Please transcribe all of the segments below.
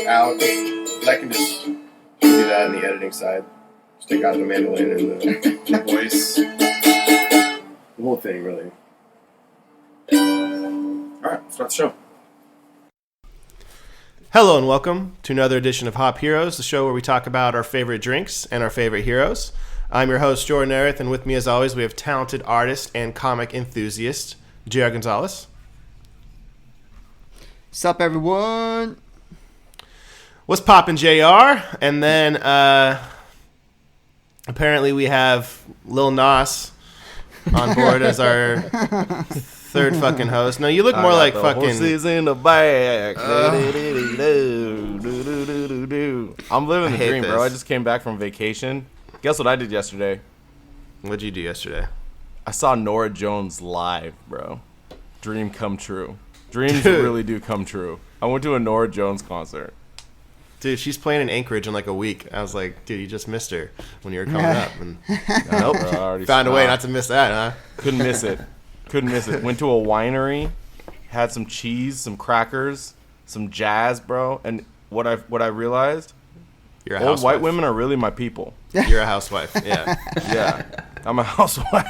out. I can just do that in the editing side. Just take out the mandolin and the voice. The whole thing, really. Alright, let's start the show. Hello and welcome to another edition of Hop Heroes, the show where we talk about our favorite drinks and our favorite heroes. I'm your host, Jordin, and with me as always we have talented artist and comic enthusiast, J.R. Gonzalez. Sup, everyone? What's poppin', JR? And then apparently we have Lil Nas on board as our third fucking host. No, you look more like fucking horses in the back. I'm living the dream, bro. I just came back from vacation. Guess what I did yesterday? What'd you do yesterday? I saw Norah Jones live, bro. Dream come true. Dreams really do come true. I went to a Norah Jones concert. Dude, she's playing in Anchorage in like a week. I was like, dude, you just missed her when you were coming up. And nope, Bro, I already found a way not to miss that, huh? Couldn't miss it. Went to a winery, had some cheese, some crackers, some jazz, bro. And what I realized, You're a old housewife. white women are really my people. You're a housewife, yeah. Yeah, I'm a housewife.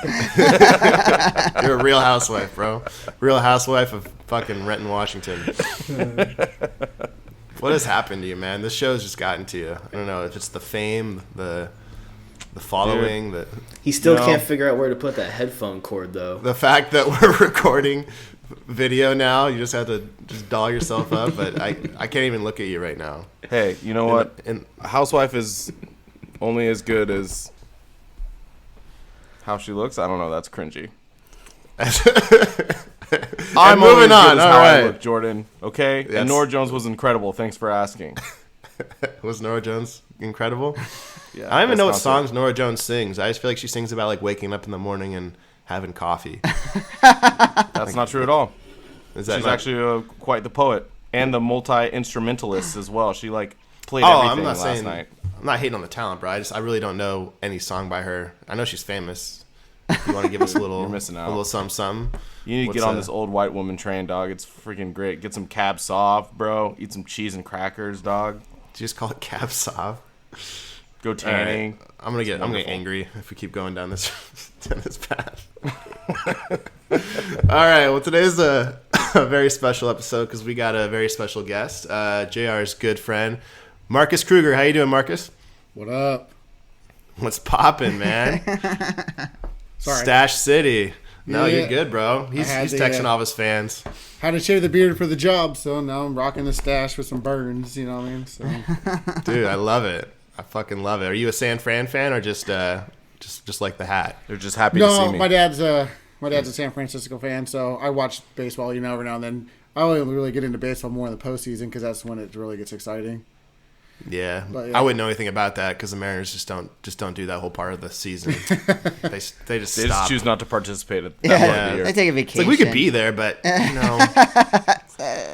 You're a real housewife, bro. Real housewife of fucking Renton, Washington. What has happened to you, man? This show's just gotten to you. I don't know if it's the fame, the following, He still can't figure out where to put that headphone cord, though. the fact that we're recording video now. You just have to just doll yourself up. But I can't even look at you right now. Hey, you know what? A housewife is only as good as how she looks. I don't know. That's cringy. I'm moving on. All right, I look, Jordin. Okay, Yes. and Norah Jones was incredible. Thanks for asking. Was Norah Jones incredible? Yeah, I don't even know what concert. songs Norah Jones sings. I just feel like she sings about like waking up in the morning and having coffee. That's not true at all. Is that She's not- actually quite the poet and a multi-instrumentalist as well. She like played Oh, everything I'm not last saying. night. I'm not hating on the talent, bro. I really don't know any song by her. I know she's famous. You want to give us a little, You're missing out. a little something. You need to What's get on that? this old white woman train, dog. It's freaking great. Get some cab soft, bro. Eat some cheese and crackers, dog. Did you just call it cab sauv? Go tanning. I'm gonna get wonderful. angry if we keep going down this path. All right. Well, today's a very special episode because we got a very special guest, JR's good friend, Marcus Kruger. How you doing, Marcus? What up? What's poppin', man? Sorry. Stash City. No, Yeah. you're good, bro. He's had the, texting all of his fans. Had to shave the beard for the job, so now I'm rocking the stash with some burns, you know what I mean? So Dude, I love it. I fucking love it. Are you a San Fran fan or just like the hat? They're just happy to see no, me. my dad's a San Francisco fan, so I watch baseball, every now and then. I only really get into baseball more in the postseason because that's when it really gets exciting. Yeah. But, yeah. I wouldn't know anything about that because the Mariners just don't do that whole part of the season. they just They stop. just choose not to participate at that Yeah, part of the year. they take a It's vacation. like we could be there, but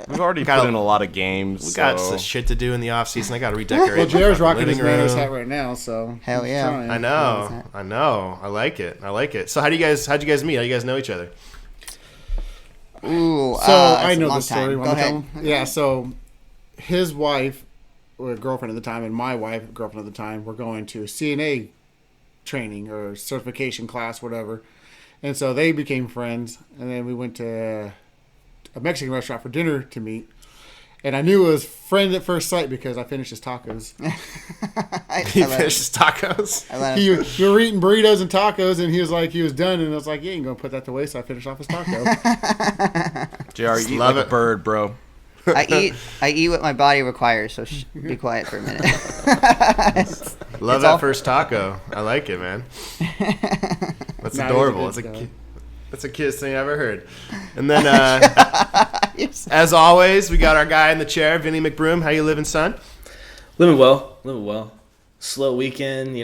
We've already Gotta- put in a lot of games. we got so- some shit to do in the off season. I got to redecorate. Well, my Jared's fucking rocking his living Mariners room. hat right now, so Hell he's yeah. trying. I know. I like it. So how'd you guys meet? How do you guys know each other? Ooh, So I it's a know long the story. time. Want Go me to tell ahead. him? Yeah, so his wife, or girlfriend at the time, and my wife, girlfriend at the time, were going to CNA training or certification class, whatever. And so they became friends, and then we went to a Mexican restaurant for dinner to meet. And I knew it was friend at first sight because I finished his tacos. He finished his tacos. We were eating burritos and tacos, and he was like, he was done, and I was like, yeah, you ain't gonna put that to waste. So I finished off his taco. JR, you eat love like it. a bird, bro. I eat what my body requires, so be quiet for a minute. Love It's that all- first taco. I like it, man. That's Nah, adorable. he's a good guy. That's the cutest thing I ever heard. And then, as always, we got our guy in the chair, Vinny McBroom. How you living, son? Living well. Slow weekend,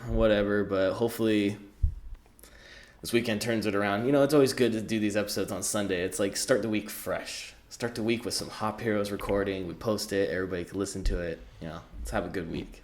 whatever, but hopefully this weekend turns it around. It's always good to do these episodes on Sunday. It's like start the week fresh. Start the week with some Hop Heroes recording. We post it. Everybody can listen to it. Let's have a good week.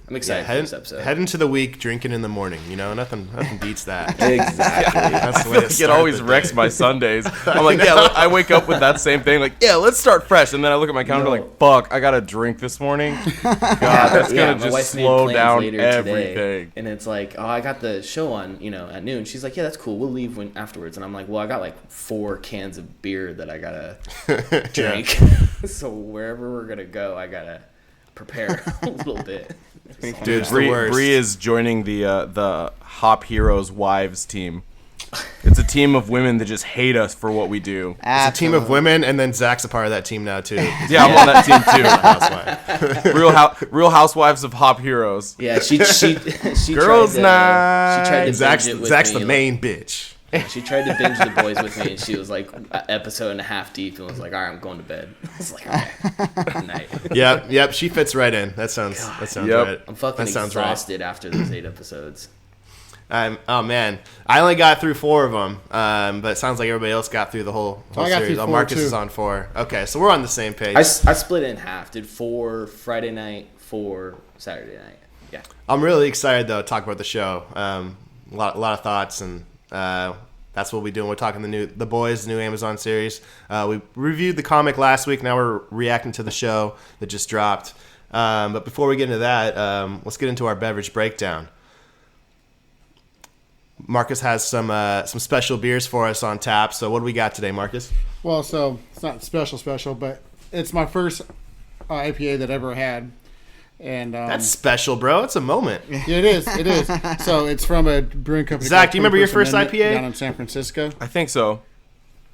I'm excited for this episode. Head into the week drinking in the morning. You know, nothing beats that. Exactly. That's the way I feel like it always the wrecks day. my Sundays. I'm like, yeah, I wake up with that same thing. Like, yeah, let's start fresh. And then I look at my calendar like, fuck, I got to drink this morning. God, that's going to my wife just made slow plans down later everything. today, and it's like, oh, I got the show on, at noon. She's like, yeah, that's cool. We'll leave afterwards. And I'm like, well, I got like 4 cans of beer that I gotta drink. So wherever we're gonna go, I gotta prepare a little bit. Dude, it's the Bree worst. is joining the Hop Heroes wives team. It's a team of women that just hate us for what we do. It's a team of women, and then Zach's a part of that team now too. Yeah, I'm on that team too. Housewife. Real Housewives of Hop Heroes. Yeah, she Girls' night. She tried to Zach's binge it with the me, main bitch. She tried to binge The Boys with me, and she was like an episode and a half deep, and was like, "All right, I'm going to bed." I was like, "Okay, good night." Yep. She fits right in. That sounds Yep. right. I'm fucking that sounds exhausted after those 8 episodes. Oh man, I only got through 4 of them, but it sounds like everybody else got through the whole I got series. through Oh, 4 Marcus too. is on 4. Okay, so we're on the same page. I split it in half. Did 4 Friday night, 4 Saturday night. Yeah. I'm really excited though to talk about the show. A lot of thoughts, and that's what we're doing. We're talking the Boys, new Amazon series. We reviewed the comic last week. Now we're reacting to the show that just dropped. But before we get into that, let's get into our beverage breakdown. Marcus has some special beers for us on tap. So what do we got today, Marcus? Well, so it's not special, but it's my first IPA that I ever had. And That's special, bro. It's a moment. yeah, it is. So it's from a brewing company. Zach, called do you remember your 21st first Amendment IPA? down in San Francisco? I think so.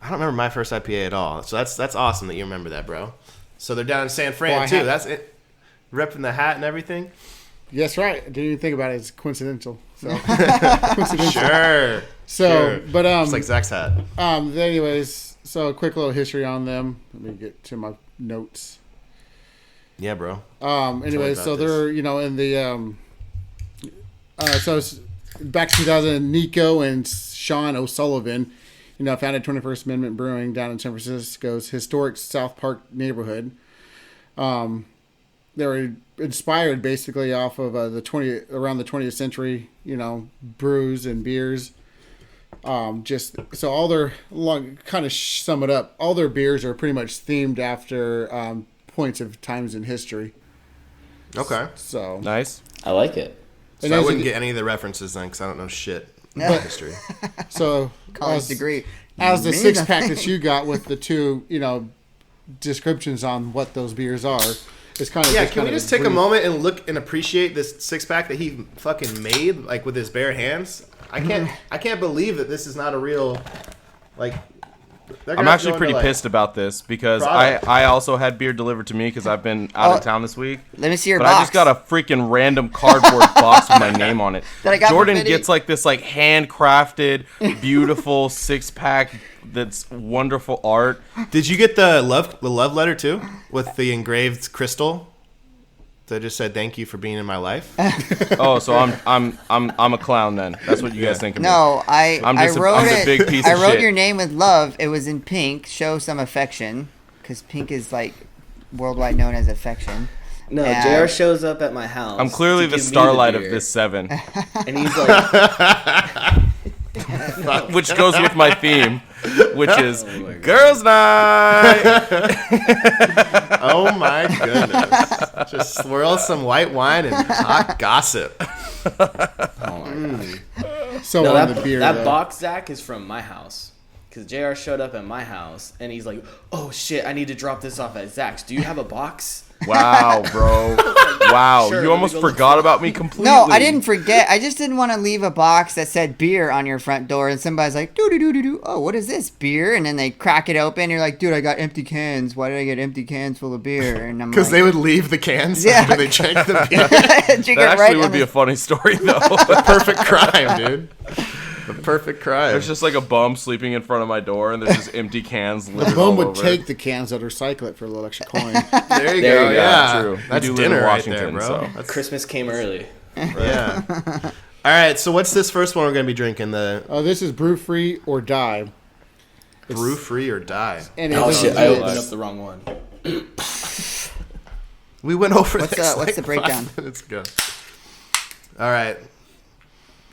I don't remember my first IPA at all. So that's awesome that you remember that, bro. So they're down in San Fran Well, I too. have- That's it. Repping the hat and everything. Yes, right. I didn't even think about it. It's coincidental. So coincidental. Sure. So, Sure. but It's like Zach's hat. anyways, so a quick little history on them. Let me get to my notes. Yeah, bro. Anyways, about so this. they're in the so it's back in 2000, Nico and Sean O'Sullivan, founded 21st Amendment Brewing down in San Francisco's historic South Park neighborhood. They were inspired basically off of around the 20th century, brews and beers. Just so all their sum it up, all their beers are pretty much themed after points of times in history. Okay. So Nice. I like it. So I wouldn't get any of the references then because I don't know shit about history. So College degree. as the Me 6-pack that you got with the 2, descriptions on what those beers are, it's kind of Yeah, can we just take a moment and look and appreciate this 6-pack that he fucking made, like with his bare hands? I can't believe that this is not a real, like. I'm actually pretty pissed about this because product. I also had beer delivered to me because I've been out of town this week. Let me see your But box. I just got a freaking random cardboard box with my name on it. That I got from Jordin Vinny. gets like this like handcrafted, beautiful 6-pack that's wonderful art. Did you get the love letter too with the engraved crystal that just said thank you for being in my life? Oh, so I'm a clown then. That's what you guys think of me. No, I wrote I'm the it. big piece I of wrote shit. your name with love. It was in pink. Show some affection, because pink is like worldwide known as affection. No, And- JR shows up at my house. I'm clearly to the give me starlight of beer, this 7, and he's like, which goes with my theme, which is Oh my God. girls' night. Oh my goodness! Just swirl some white wine and hot gossip. "Oh my God." so No, on that the beer. that though. box, Zach, is from my house. Because JR showed up at my house, and he's like, "Oh shit, I need to drop this off at Zach's. Do you have a box?" Wow, bro. Wow, Sure, you let me almost go look forgot for it. about me completely. No, I didn't forget. I just didn't want to leave a box that said beer on your front door, and somebody's like, doo doo doo doo doo. Oh, what is this beer? And then they crack it open. And you're like, dude, I got empty cans. Why did I get empty cans full of beer? And I'm Because like, they would leave the cans Yeah. after they drank the beer. drink That it right actually would on be the- a funny story, though. The perfect crime, dude. The perfect crime. There's just like a bum sleeping in front of my door, and there's just empty cans The littered bum all would over. take the cans out, recycle it for a little extra coin. there you There go. you go. Yeah, True. We That's do live dinner in right Washington, there, bro. so. That's, Christmas came early. yeah. All right. So what's this first one we're gonna be drinking? The This is Brew Free or Die. brew free or die. And Oh it shit, I is- opened up the wrong one. We went over What's this the like breakdown? 5 minutes ago. All right.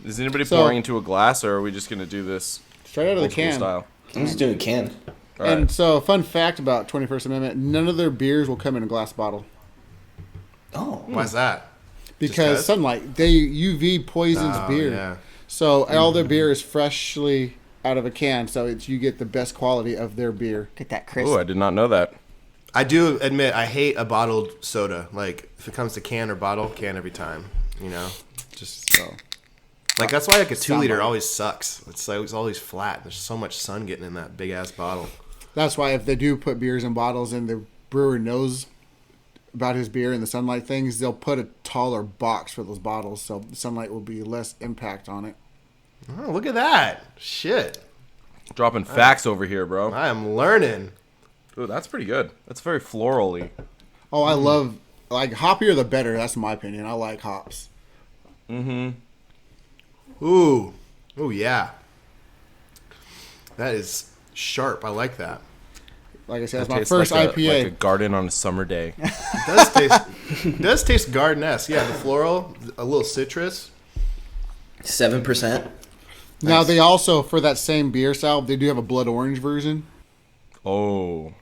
Is anybody So- pouring into a glass, or are we just gonna do this Straight out of the old school can. style? I'm just doing can. All right. And so, fun fact about 21st Amendment: none of their beers will come in a glass bottle Oh. Why's that? because 'cause? sunlight. They UV poisons Oh, beer. yeah. So all their beer is freshly out of a can. So you get the best quality of their beer. Get that crisp. Oh, I did not know that. I do admit I hate a bottled soda. Like if it comes to can or bottle, can every time. You know, just So like that's why like a 2 liter Soundbite. always sucks. It's like it's always flat. There's so much sun getting in that big ass bottle. that's why if they do put beers in bottles and the brewer knows about his beer and the sunlight things, they'll put a taller box for those bottles so the sunlight will be less impact on it. Oh, look at that shit! Dropping facts over here, bro. I am learning. Ooh, that's pretty good. That's very florally. Oh, I love like hoppier the better. That's my opinion. I like hops. Ooh, yeah. That is sharp. I like that. Like I said, it's It my tastes first like IPA. like a garden on a summer day. It does taste garden-esque. Yeah, the floral, a little citrus. 7%. Now they also, for that same beer style, they do have a blood orange version. Oh,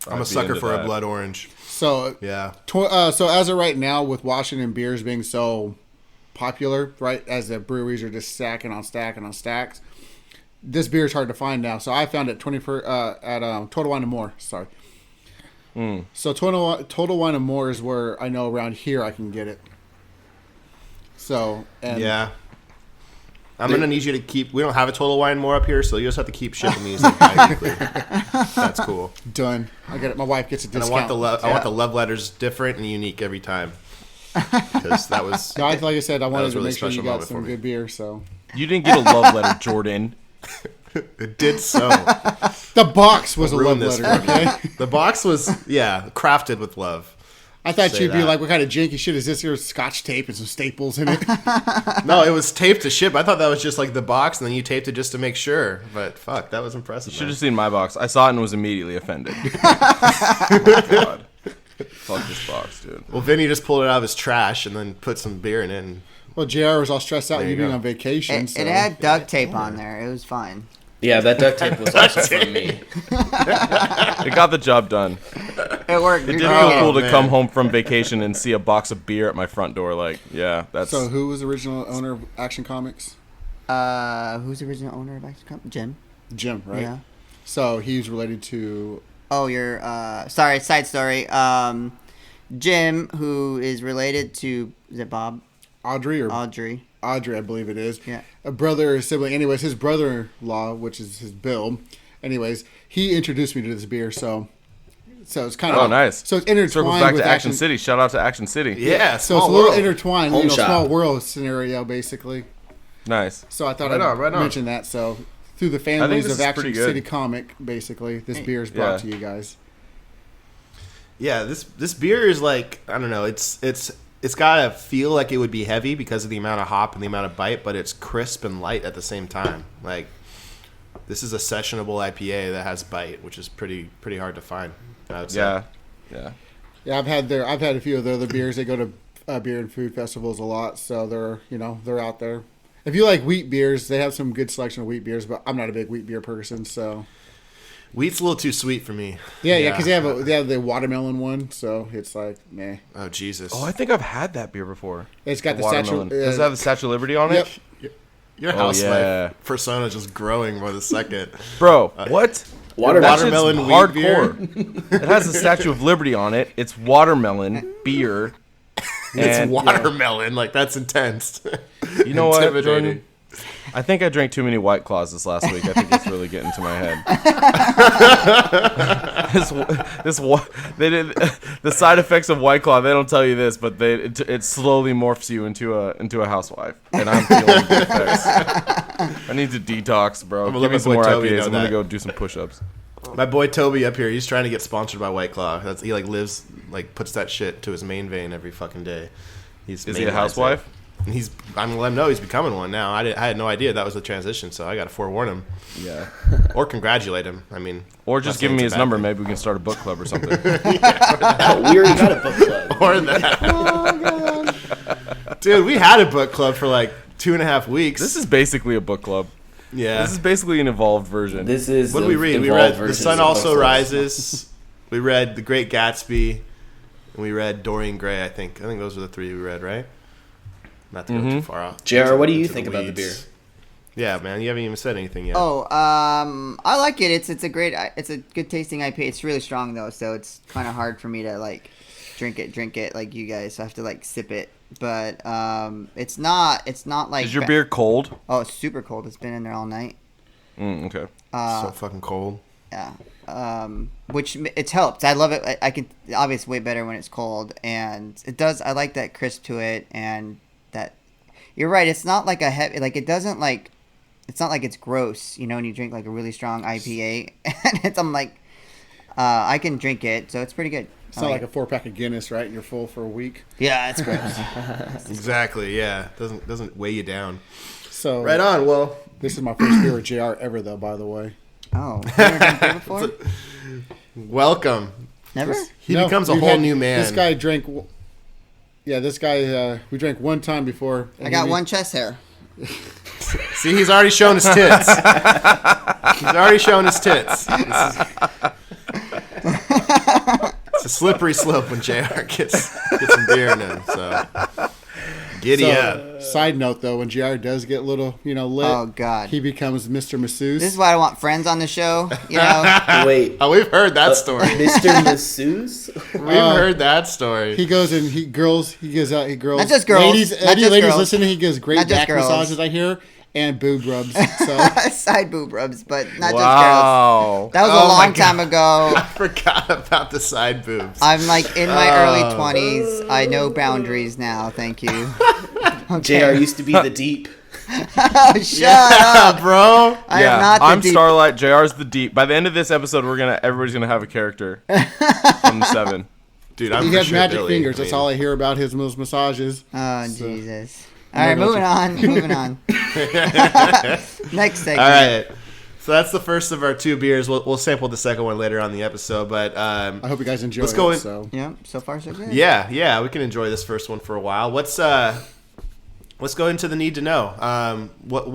I'm I'd a be sucker into for a that. blood orange. So, Yeah. so as of right now, with Washington beers being so popular, right, as the breweries are just stacking on stacking on stacks, this beer is hard to find now. So I found it at Total Wine and More. Sorry. So Total Wine and More is where I know around here I can get it. So and Yeah. I'm going to need you to keep... We don't have a Total Wine More up here, so you just have to keep shipping these like bi-weekly. That's cool. done. I get it. My wife gets a And I discount. want the love letters different and unique every time. Because that was... No, like I said, I wanted was a to really make sure you special got moment some for me. good beer. So You didn't get a love letter, Jordin. It did so. the box was a love Ruined this letter. for me. Okay. The box was, crafted with love. I thought Say you'd be that. like, "What kind of janky shit is this? Here's Scotch tape and some staples in it." No, it was taped to ship. I thought that was just like the box, and then you taped it just to make sure. But fuck, that was impressive. Should man. have seen my box. I saw it and was immediately offended. Oh, God. Fuck this box, dude. Well, Vinny just pulled it out of his trash and then put some beer in it. And Well, JR was all stressed out There you you being go. on vacation. It, so. it had duct tape on there. It was fine. Yeah, that duct tape was also from me. It got the job done. It worked. It did You're feel right. cool to man. come home from vacation and see a box of beer at my front door. Like, yeah, that's... So, who was the original owner of Action Comics? Who's the original owner of Action Comics? Jim. Jim, right? Yeah. So he's related to. Oh, you're sorry. Side story. Jim, who is related to, is it Bob? Audrey or Audrey. Audrey, I believe it is. Yeah. A brother or sibling. Anyways, his brother-in-law, which is his Bill. Anyways, he introduced me to this beer. So it's kind of. Oh, nice. So it's intertwined Circles back with to Action City. Shout out to Action City. yeah, So it's a small little world. intertwined, Home shop. small world scenario, basically. Nice. So I thought Right I'd on, right on. mention that. So through the this families is of Action pretty good. City Comic, basically, this beer is brought to you guys. Yeah, this beer is like, I don't know. It's gotta feel like it would be heavy because of the amount of hop and the amount of bite, but it's crisp and light at the same time. Like, this is a sessionable IPA that has bite, which is pretty hard to find. I would say. Yeah. Yeah. Yeah, I've had a few of their other beers. They go to beer and food festivals a lot, so they're out there. If you like wheat beers, they have some good selection of wheat beers, but I'm not a big wheat beer person, so Wheat's a little too sweet for me. yeah, because they have the watermelon one, so it's like meh. Oh Jesus. Oh, I think I've had that beer before. It's got the Watermelon. Statue. Does it have the Statue of Liberty on it? Yep. Your Oh, housewife yeah. persona is just growing by the second. Bro, what? Watermelon That wheat shit's hardcore. It has the Statue of Liberty on it. It's watermelon beer. It's And, watermelon. Like, that's intense. you know what, Intimidating. Jordan? I think I drank too many White Claws this last week. I think it's really getting to my head. They did the side effects of White Claw. They don't tell you this, but it slowly morphs you into a housewife, and I'm feeling the effects. I need to detox, bro. I'm gonna Give let me my some boy more Toby IPAs. know I'm gonna that. go do some push-ups. My boy Toby up here, he's trying to get sponsored by White Claw. He like lives, like puts that shit to his main vein every fucking day. Is he a mainlines housewife? it. And I'm gonna let him know he's becoming one now. I had no idea that was the transition, so I got to forewarn him Yeah. or congratulate him. I mean, Or not just saying give me it's his a bad number. thing. Maybe we can start a book club or something. We already got a book club. Or that. Dude, we had a book club for like 2.5 weeks. This is basically a book club. Yeah. This is basically an evolved version. This is What did we read? We read The Sun Also Rises. We read The Great Gatsby. And we read Dorian Gray, I think. I think those were the 3 we read, right? Not to go too far off. JR, what do you Into think about the beer? weeds. Yeah, man. You haven't even said anything yet. Oh, I like it. It's a good tasting IPA. It's really strong though, so it's kind of hard for me to like drink it like you guys. So I have to like sip it. But it's not like. Is your beer cold? Oh, it's super cold. It's been in there all night. Okay. So fucking cold. Yeah. Which it's helped. I love it. I can obviously way better when it's cold, and it does. I like that crisp to it, and that. You're right. It's not like a heavy. Like it doesn't like. It's not like it's gross, when you drink like a really strong IPA, and I'm like, I can drink it, so it's pretty good. It's not like a 4-pack of Guinness, right? And you're full for a week. Yeah, it's gross. Exactly, yeah. Doesn't weigh you down. So Right on, well. This is my first beer with JR ever, though. By the way. Oh, you never done beer before? Welcome. Never? He becomes a whole new man. This guy drank. Yeah, this guy. We drank one time before. I got one chest hair. See, he's already shown his tits. He's already shown his tits. It's a slippery slope when JR gets some beer in him, so giddy up. Side note, though, when JR does get a little, lit, Oh, God. he becomes Mr. Masseuse. This is why I want friends on the show, Wait, Oh, we've heard that story. Mr. Masseuse? We've heard that story. He goes and he girls. He gives out. He girls. Not just girls. Ladies, Not any just ladies girls. listening, he gives great Not just back girls. massages. I hear, and boob rubs. So Side boob rubs, but not just girls. Wow. That was Oh a my long time ago. I forgot about the side boobs. I'm like in my early 20s. I know boundaries now. Thank you. JR used to be the deep. Shut up. Bro. I am not the I'm deep. Starlight. JR's the deep. By the end of this episode, everybody's gonna have a character from the 7. Dude, I'm he for has sure magic Billy. fingers. I That's mean, all I hear about his massages. Oh, So- Jesus. All right, No, moving on. Moving on. Next segment. All right. So that's the first of our 2 beers. We'll sample the second one later on the episode, but I hope you guys enjoy Let's it. go in- So. Yeah, so far so good. yeah, we can enjoy this first one for a while. Let's go into the need to know. What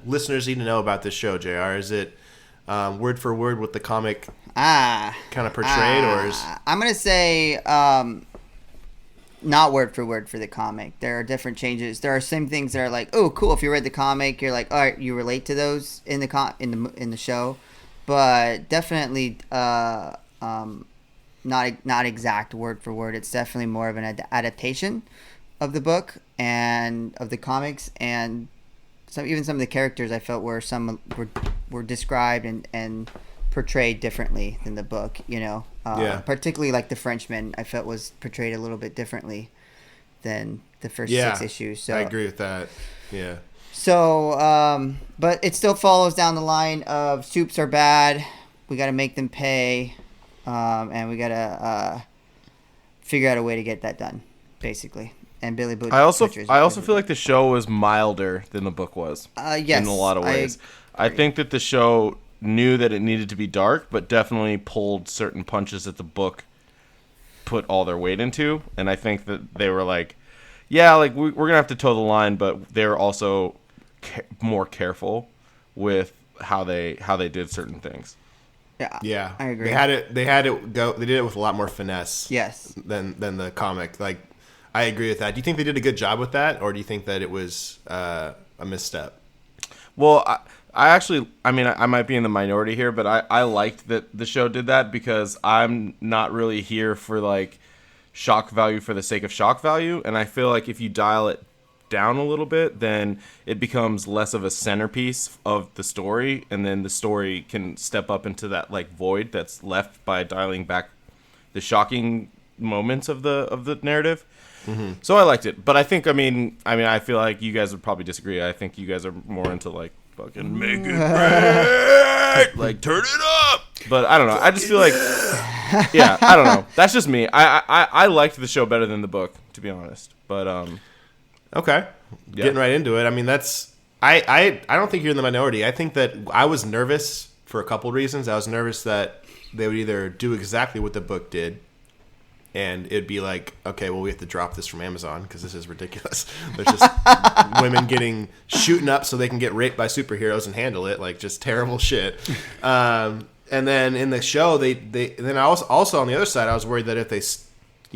listeners need to know about this show, JR? Is it word for word what the comic kind of portrayed, or is I'm gonna say not word for word for the comic. There are different changes. There are some things that are like, oh, cool. If you read the comic, you're like, all right, you relate to those in the in the show, but definitely not exact word for word. It's definitely more of an adaptation of the book and of the comics, and even some of the characters I felt were described and portrayed differently than the book, Yeah. Particularly like the Frenchman, I felt was portrayed a little bit differently than the first 6 issues. So I agree with that. Yeah. So, but it still follows down the line of soups are bad. We got to make them pay, and we got to figure out a way to get that done, basically. And Billy Butcher. I also feel like the show was milder than the book was. Yes, in a lot of ways. I think that the show knew that it needed to be dark, but definitely pulled certain punches that the book put all their weight into. And I think that they were like, yeah, like we're gonna have to toe the line, but they're also more careful with how they did certain things. Yeah, I agree. They had it go. They did it with a lot more finesse. Yes. Than the comic. Like, I agree with that. Do you think they did a good job with that, or do you think that it was a misstep? Well, I might be in the minority here, but I liked that the show did that because I'm not really here for like shock value for the sake of shock value, and I feel like if you dial it down a little bit, then it becomes less of a centerpiece of the story, and then the story can step up into that like void that's left by dialing back the shocking moments of the narrative. Mm-hmm. So I liked it, but I think I feel like you guys would probably disagree. I think you guys are more into like fucking make it great, like turn it up. But I don't know. I just feel like, yeah, I don't know. That's just me. I liked the show better than the book, to be honest. But Okay. Yeah. Getting right into it. I mean, I don't think you're in the minority. I think that I was nervous for a couple reasons. I was nervous that they would either do exactly what the book did, and it'd be like, okay, well, we have to drop this from Amazon because this is ridiculous. There's just women getting shooting up so they can get raped by superheroes and handle it, like just terrible shit. And then in the show, I was also on the other side, I was worried that if they,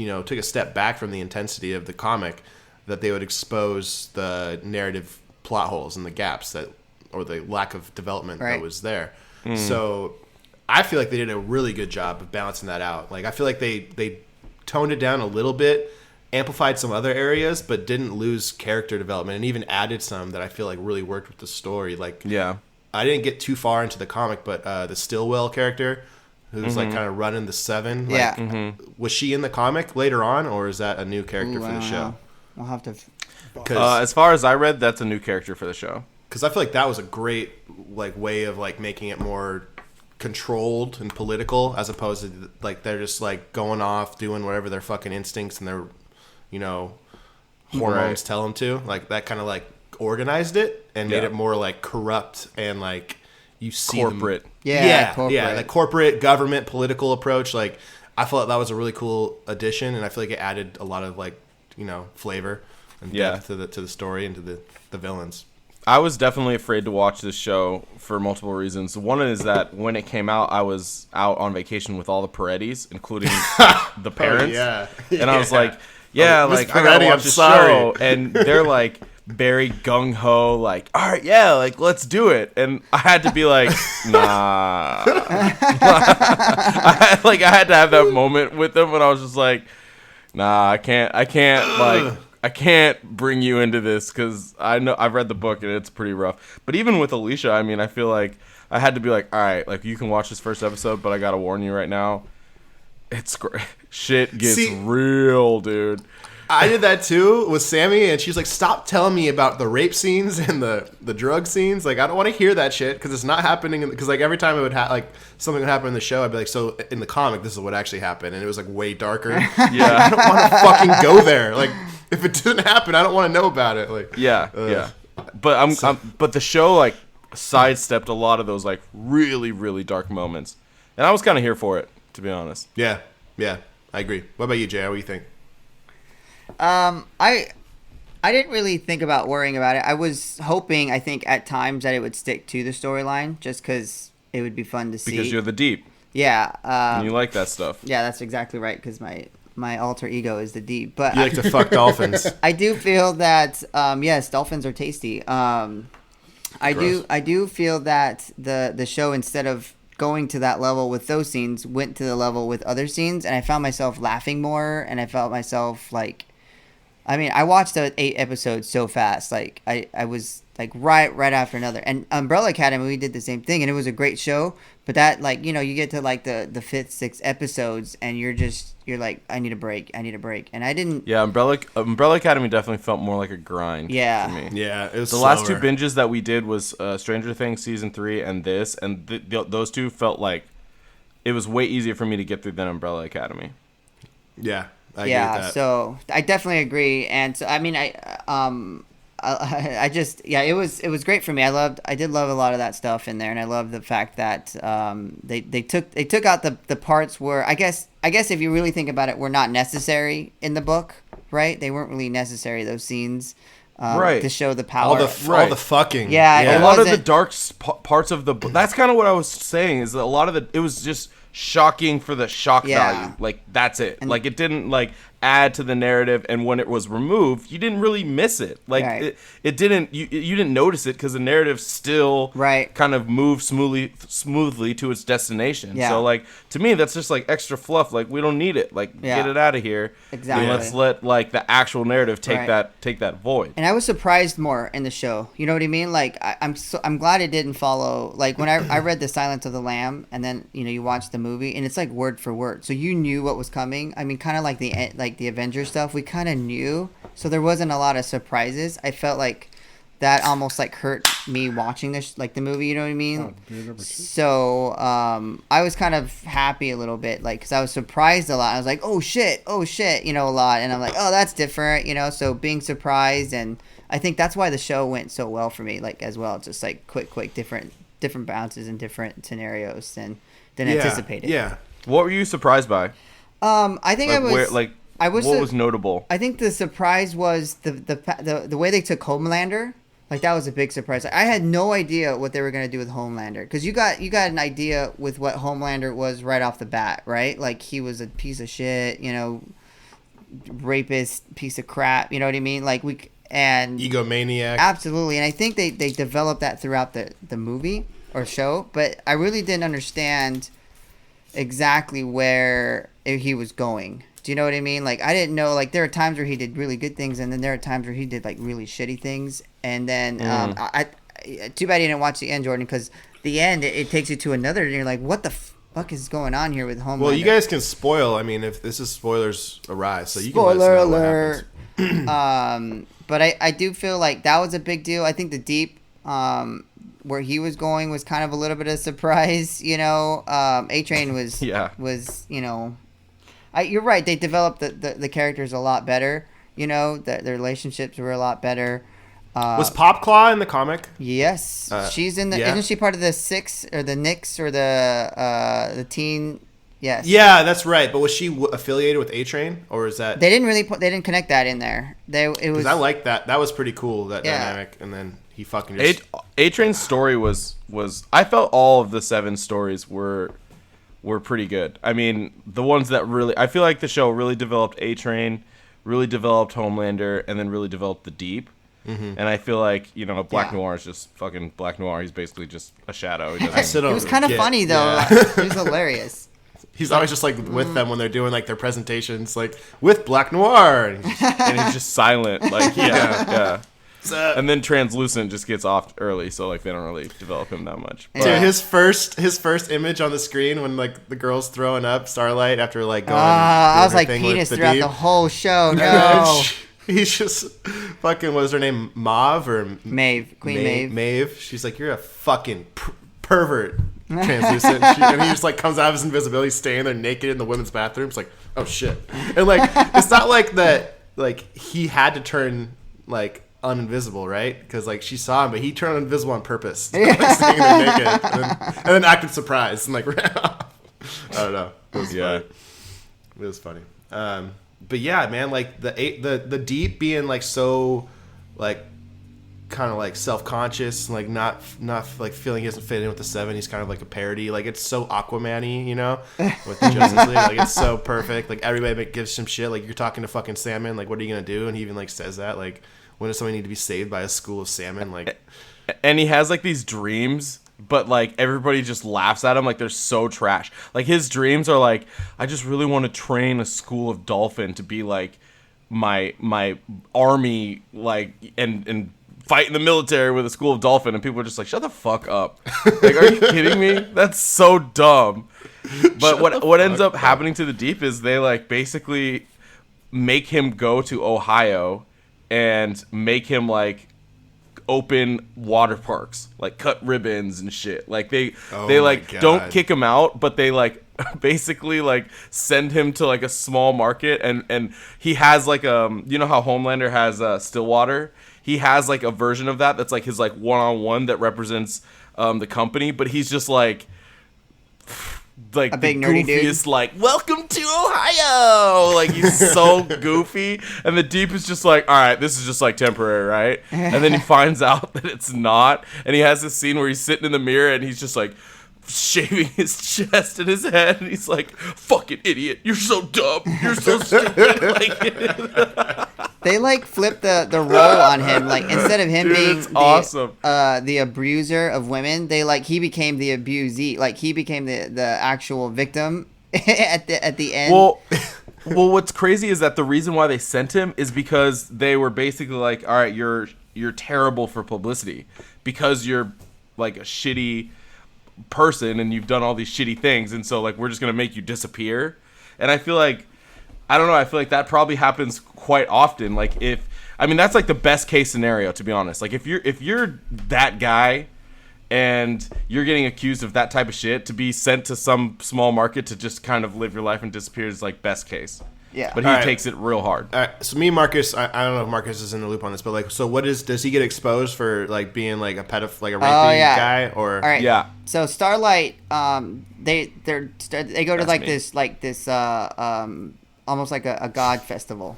took a step back from the intensity of the comic, that they would expose the narrative plot holes and the gaps or the lack of development that was there. So I feel like they did a really good job of balancing that out. Like I feel like they toned it down a little bit, amplified some other areas, but didn't lose character development, and even added some that I feel like really worked with the story. Like, yeah, I didn't get too far into the comic, but the Stillwell character, who's like kind of running the Seven, like, was she in the comic later on, or is that a new character for the show? We'll have to. As far as I read, that's a new character for the show. Because I feel like that was a great way of like making it more controlled and political, as opposed to like they're just like going off doing whatever their fucking instincts and their hormones tell them to. Like that kind of like organized it and made it more like corrupt and like you see corporate. The corporate government political approach. Like I felt that was a really cool addition, and I feel like it added a lot of like flavor and depth to the story and to the villains. I was definitely afraid to watch this show for multiple reasons. One is that when it came out, I was out on vacation with all the Perettis, including the parents. And I was like, I gotta watch this show. And they're like very gung ho, like, all right, like let's do it. And I had to be like, nah. I had to have that moment with them when I was just like, nah, I can't bring you into this because I know I've read the book and it's pretty rough. But even with Alicia, I mean, I feel like I had to be like, all right, like you can watch this first episode, but I gotta warn you right now, it's great. Shit gets real, dude. I did that too with Sammy, and she's like, stop telling me about the rape scenes and the drug scenes. Like, I don't want to hear that shit because it's not happening. Because like every time it would something would happen in the show, I'd be like, so in the comic, this is what actually happened, and it was like way darker. I don't want to fucking go there. Like, if it didn't happen, I don't want to know about it. Like, but but the show like sidestepped a lot of those like really really dark moments, and I was kind of here for it, to be honest. Yeah, I agree. What about you, Jay? What do you think? I didn't really think about worrying about it. I was hoping, I think, at times that it would stick to the storyline, just because it would be fun to see. Because you're the deep. Yeah. And you like that stuff. Yeah, that's exactly right. Because my alter ego is the deep. But you like to fuck dolphins. I do feel that yes, dolphins are tasty. I do feel that the show, instead of going to that level with those scenes, went to the level with other scenes, and I found myself laughing more, and I felt myself like, I mean, I watched the 8 episodes so fast. Like I was like right after another. And Umbrella Academy, we did the same thing, and it was a great show. But that, like, you get to like the 5th, 6th episodes, and you're like, I need a break, and I didn't. Yeah, Umbrella Academy definitely felt more like a grind. Yeah, to me. Yeah, it was the last 2 binges that we did was Stranger Things season 3 and this, and those 2 felt like it was way easier for me to get through than Umbrella Academy. Yeah. I agree with that. So I definitely agree, and so I mean, I just it was great for me. I did love a lot of that stuff in there, and I love the fact that they took out the parts where I guess if you really think about it, were not necessary in the book, right? They weren't really necessary, those scenes. To show the power, all the fucking, a lot of the dark parts of the book. That's kind of what I was saying. Is that a lot of it was just shocking for the shock value. Like that's it. And like it didn't like add to the narrative, and when it was removed, you didn't really miss it. Like it didn't. You didn't notice it because the narrative still kind of moved smoothly to its destination. So like to me, that's just like extra fluff. Like we don't need it. Like get it out of here. Exactly. And let's let like the actual narrative take that void. And I was surprised more in the show. You know what I mean? Like I'm glad it didn't follow. Like when I read The Silence of the Lamb, and then you watch the movie, and it's like word for word, so you knew what was coming. I mean, kind of like the Avengers stuff, we kind of knew, so there wasn't a lot of surprises. I felt like that almost like hurt me watching this, like the movie. You know what I mean? So I was kind of happy a little bit, like because I was surprised a lot. I was like, oh shit, a lot, and I'm like, oh, that's different, So being surprised, and I think that's why the show went so well for me, like as well, just like quick, different bounces and different scenarios than anticipated. Yeah. What were you surprised by? I think I was what was notable? I think the surprise was the way they took Homelander. Like, that was a big surprise. I had no idea what they were gonna do with Homelander, because you got an idea with what Homelander was right off the bat, right? Like, he was a piece of shit, rapist, piece of crap. You know what I mean? Like, egomaniac. Absolutely, and I think they developed that throughout the movie or show, but I really didn't understand exactly where he was going. Do you know what I mean? Like, I didn't know, like, there are times where he did really good things, and then there are times where he did, like, really shitty things. And then, I too bad you didn't watch the end, Jordan, because the end, it takes you to another, and you're like, what the fuck is going on here with Homelander? Well, you guys can spoil. I mean, if this is spoilers arise, so you can Spoiler let us know alert. what happens. But I do feel like that was a big deal. I think the Deep, where he was going was kind of a little bit of a surprise, A-Train was, you're right. They developed the characters a lot better. Their relationships were a lot better. Was Popclaw in the comic? Yes, she's in the. Yeah. Isn't she part of the Six or the Knicks or the Teen? Yes. Yeah, that's right. But was she affiliated with A-Train, or is that? They didn't really they didn't connect that in there. It was. I like that. That was pretty cool. That dynamic, and then he fucking just. A-Train's story was. I felt all of the 7 stories were pretty good. I mean, the ones that really, I feel like the show really developed A-Train, really developed Homelander, and then really developed the Deep. Mm-hmm. And I feel like, Black Noir is just fucking Black Noir. He's basically just a shadow. He was kind of funny, though. Yeah. He was hilarious. He's always just, like, with them when they're doing, like, their presentations, like, with Black Noir. And he's just silent. Like, yeah. And then Translucent just gets off early, so like they don't really develop him that much. But. Dude, his first image on the screen when like the girl's throwing up Starlight after like going. I was like penis throughout the whole show. No, he's just fucking. What was her name? Mauve or Maeve? Queen Maeve. Maeve. She's like, you're a fucking pervert. Translucent. And he just like comes out of his invisibility, staying there naked in the women's bathroom. It's like, oh shit. And like, it's not like that. Like he had to turn like. Uninvisible, right? Because like she saw him, but he turned invisible on purpose, like, staying there naked, and then acted surprised and like ran off. I don't know. It was funny. It was funny. But yeah, man, like the Deep being like so like kind of like self-conscious, like not like feeling he doesn't fit in with the 7. He's kind of like a parody. Like it's so Aquaman-y, with the Justice League. Like it's so perfect. Like everybody gives some shit. Like you're talking to fucking Salmon. Like what are you gonna do? And he even like says that like. When does somebody need to be saved by a school of salmon? Like, and he has like these dreams, but like everybody just laughs at him like they're so trash. Like his dreams are like, I just really want to train a school of dolphin to be like my army, like and fight in the military with a school of dolphin. And people are just like, shut the fuck up. Like, are you kidding me? That's so dumb. But what ends up happening to the Deep is they like basically make him go to Ohio. And make him like open water parks, like cut ribbons and shit. Like they like don't kick him out, but they like basically like send him to like a small market, and he has like how Homelander has Stillwater. He has like a version of that's like his like one-on-one that represents the company, but he's just like a big nerdy dude. Like, welcome to Ohio. Like he's so goofy, and the Deep is just like, all right, this is just like temporary, right? And then he finds out that it's not, and he has this scene where he's sitting in the mirror and he's just like shaving his chest and his head, and he's like, fucking idiot, you're so dumb, you're so stupid. Like they like flip the role on him, like instead of him being the abuser of women, he became the abusee, like he became the actual victim at the end. Well, what's crazy is that the reason why they sent him is because they were basically like, all right, you're terrible for publicity because you're like a shitty person and you've done all these shitty things, and so like we're just gonna make you disappear. And I feel like that probably happens quite often. Like that's like the best case scenario, to be honest. Like if you're that guy and you're getting accused of that type of shit, to be sent to some small market to just kind of live your life and disappear is like best case. Yeah. But he All right. takes it real hard. All right, so me and Marcus, I don't know if Marcus is in the loop on this, but like, so what does he get exposed for like being like a pedophile, like a raping guy, or All right. Yeah. So Starlight, they go to That's like me. this almost like a god festival,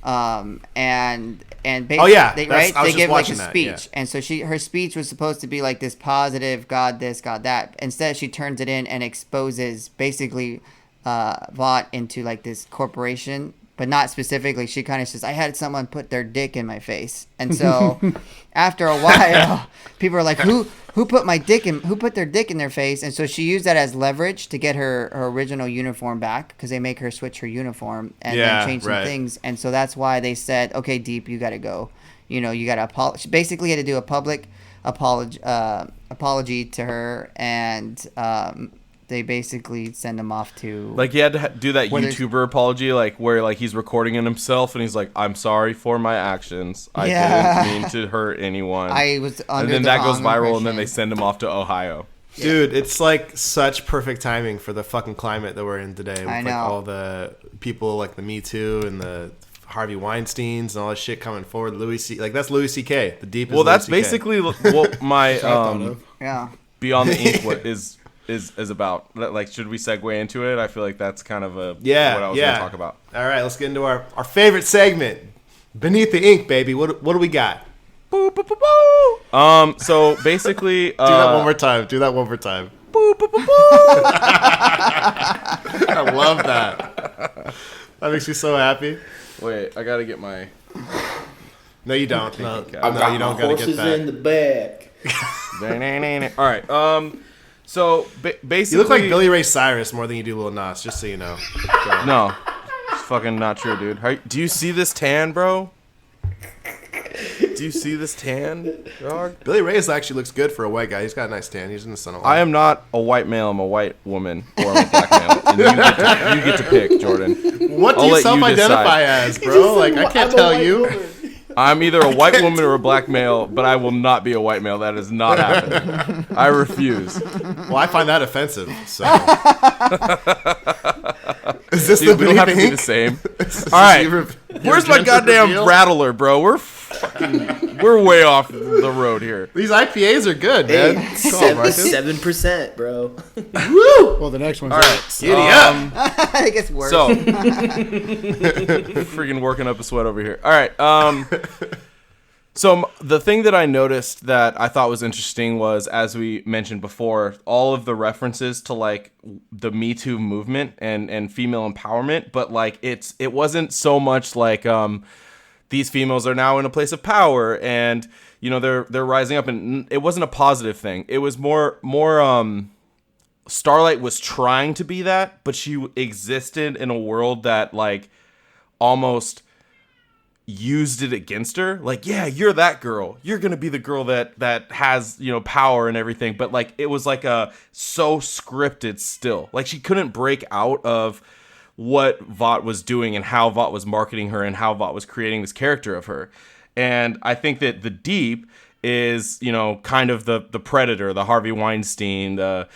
and basically, Oh, yeah. they, That's- right? I was They just give like a watching that, speech, yeah. and so her speech was supposed to be like this positive God this, God that. Instead, she turns it in and exposes basically Vought into like this corporation, but not specifically. She kind of says, "I had someone put their dick in my face," and so after a while, people are like, "Who put their dick in their face?" And so she used that as leverage to get her original uniform back, because they make her switch her uniform and then change some things. And so that's why they said, "Okay, Deep, you got to go. You know, you got to apologize." She basically had to do a public apology to her, and they basically send him off to Like he had to do that Where there's- YouTuber apology, like where like he's recording it himself and he's like, "I'm sorry for my actions. I Yeah. didn't mean to hurt anyone." I was under and then the that goes wrong viral, and then impression. they send him off to Ohio. dude, it's like such perfect timing for the fucking climate that we're in today. With I like know. all the people like the Me Too and the Harvey Weinsteins and all this shit coming forward. That's Louis C.K. The Deep. Is Well, Louis that's CK. basically what my thought of. yeah. Beyond the Ink is about. Like, should we segue into it? I feel like that's kind of what I was going to talk about. All right, let's get into our favorite segment, Beneath the Ink, baby. What do we got? Boo, boo, boo, boo. So basically, Do that one more time. Do that one more time. boo, boo, boo, boo. I love that. That makes me so happy. Wait, I gotta get my. No, you don't. No, Okay. no, you don't gotta get that. the back. All right. So basically, You look like Billy Ray Cyrus more than you do Lil Nas. Just so you know. No, it's fucking not true, dude. Do you see this tan, bro? Do you see this tan, dog? Billy Ray actually looks good for a white guy. He's got a nice tan. He's in the sun a lot. I am not a white male. I'm a white woman, or I'm a black male, and you get to pick, Jordan. What do I'll you let you self-identify as, bro? Like, I can't tell you. I'm either a white woman or a black male, but I will not be a white male. That is not happening. I refuse. Well, I find that offensive. So, is this Dude, the we don't have to Beneath be the the Ink? same. All right. Where's my gender goddamn reveal? rattler, bro? We're way off the road here. These IPAs are good, man. Come on, Marcus. 7%, bro. Well, the next one's All right. Giddy up. I guess worse. So, freaking working up a sweat over here. All right. So the thing that I noticed that I thought was interesting was, as we mentioned before, all of the references to like the Me Too movement and female empowerment, but like it wasn't so much like these females are now in a place of power and you know they're rising up, and it wasn't a positive thing. It was more Starlight was trying to be that, but she existed in a world that like almost used it against her. Like, yeah, you're that girl. You're gonna be the girl that has, you know, power and everything. But like it was like so scripted still. Like she couldn't break out of what Vought was doing and how Vought was marketing her and how Vought was creating this character of her. And I think that the Deep is, you know, kind of the predator, the Harvey Weinstein, the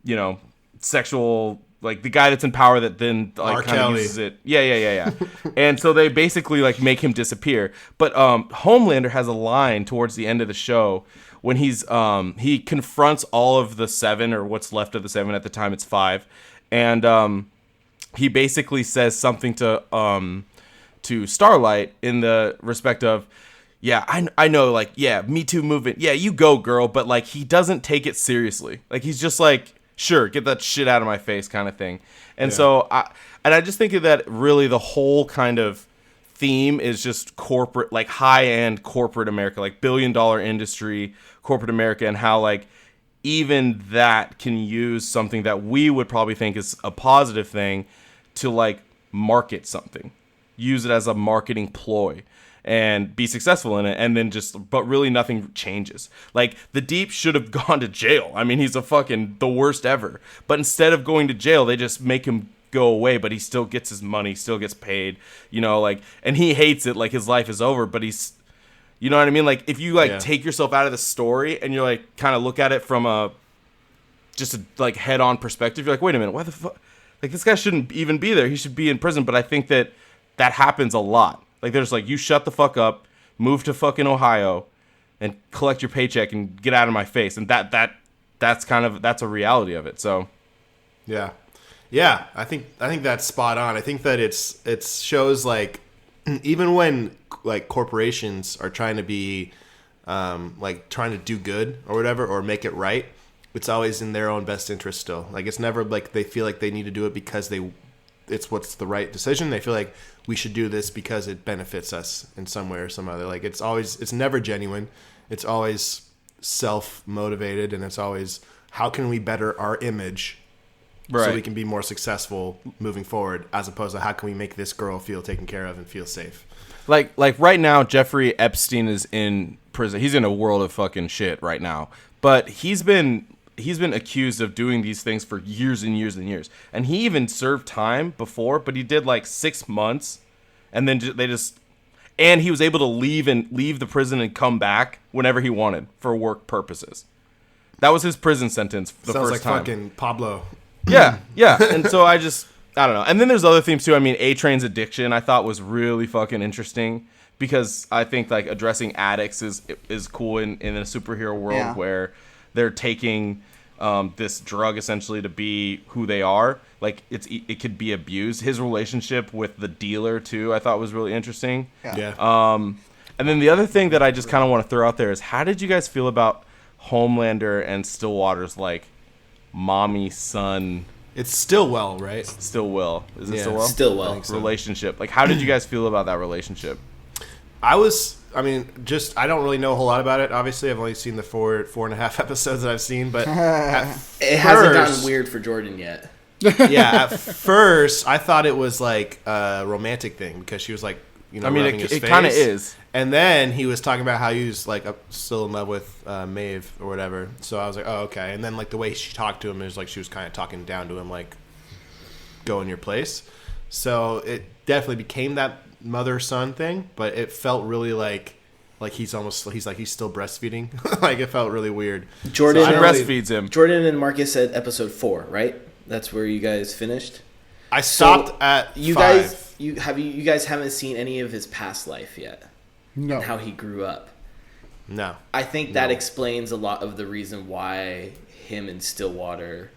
you know, sexual, like the guy that's in power that then like R. kind of Kelly. uses it. Yeah. And so they basically like make him disappear. But Homelander has a line towards the end of the show when he confronts all of the 7, or what's left of the 7 at the time, it's 5, and he basically says something to Starlight in the respect of, yeah, I know, like, yeah, Me Too movement, yeah, you go, girl, but like he doesn't take it seriously. Like he's just like, sure, get that shit out of my face kind of thing. And so I just think that really the whole kind of theme is just corporate, like high-end corporate America, like billion-dollar industry corporate America, and how like even that can use something that we would probably think is a positive thing to like market something, use it as a marketing ploy and be successful in it, and then but really nothing changes. Like the Deep should have gone to jail. I mean, he's the worst ever. But instead of going to jail, they just make him go away, but he still gets his money, still gets paid, you know, like, and he hates it, like his life is over, but he's, you know what I mean? Like if you like take yourself out of the story and you're like kind of look at it from just a like head-on perspective, you're like, wait a minute, why the fuck? Like, this guy shouldn't even be there. He should be in prison. But I think that happens a lot. Like, there's like, you shut the fuck up, move to fucking Ohio, and collect your paycheck and get out of my face. And that's a reality of it. So, yeah, I think that's spot on. I think that it shows like even when like corporations are trying to be like trying to do good or whatever or make it right, it's always in their own best interest still. Like it's never like they feel like they need to do it because it's what's the right decision. They feel like we should do this because it benefits us in some way or some other. Like it's never genuine. It's always self-motivated, and it's always how can we better our image so we can be more successful moving forward, as opposed to how can we make this girl feel taken care of and feel safe. Like right now, Jeffrey Epstein is in prison. He's in a world of fucking shit right now. But he's been accused of doing these things for years and years and years. And he even served time before, but he did like 6 months, and then and he was able to leave the prison and come back whenever he wanted for work purposes. That was his prison sentence the Sounds first like time. fucking Pablo. Yeah. And so I don't know. And then there's other themes too. I mean, A-Train's addiction I thought was really fucking interesting, because I think like addressing addicts is cool in a superhero world where they're taking this drug essentially to be who they are. Like it could be abused. His relationship with the dealer too, I thought was really interesting. Yeah. And then the other thing that I just kind of want to throw out there is, how did you guys feel about Homelander and Stillwater's like mommy son? It's Stillwell, right? Stillwell. Is it Yeah. Stillwell? Stillwell. Relationship. Like, how did you guys feel about that relationship? I don't really know a whole lot about it. Obviously, I've only seen the 4.5 episodes that I've seen, but It hasn't gotten weird for Jordin yet. yeah, at first I thought it was like a romantic thing because she was like, rubbing his it face. kind of is. And then he was talking about how he was like still in love with Maeve or whatever. So I was like, oh, okay. And then like the way she talked to him is like she was kind of talking down to him, like, go in your place. So it definitely became that mother-son thing, but it felt really like he's still breastfeeding. Like it felt really weird. Jordin She breastfeeds him. Jordin and Marcus said episode 4, right? That's where you guys finished. I stopped at you 5. You guys haven't seen any of his past life yet. No. And how he grew up. No. I think that explains a lot of the reason why him and Stillwater,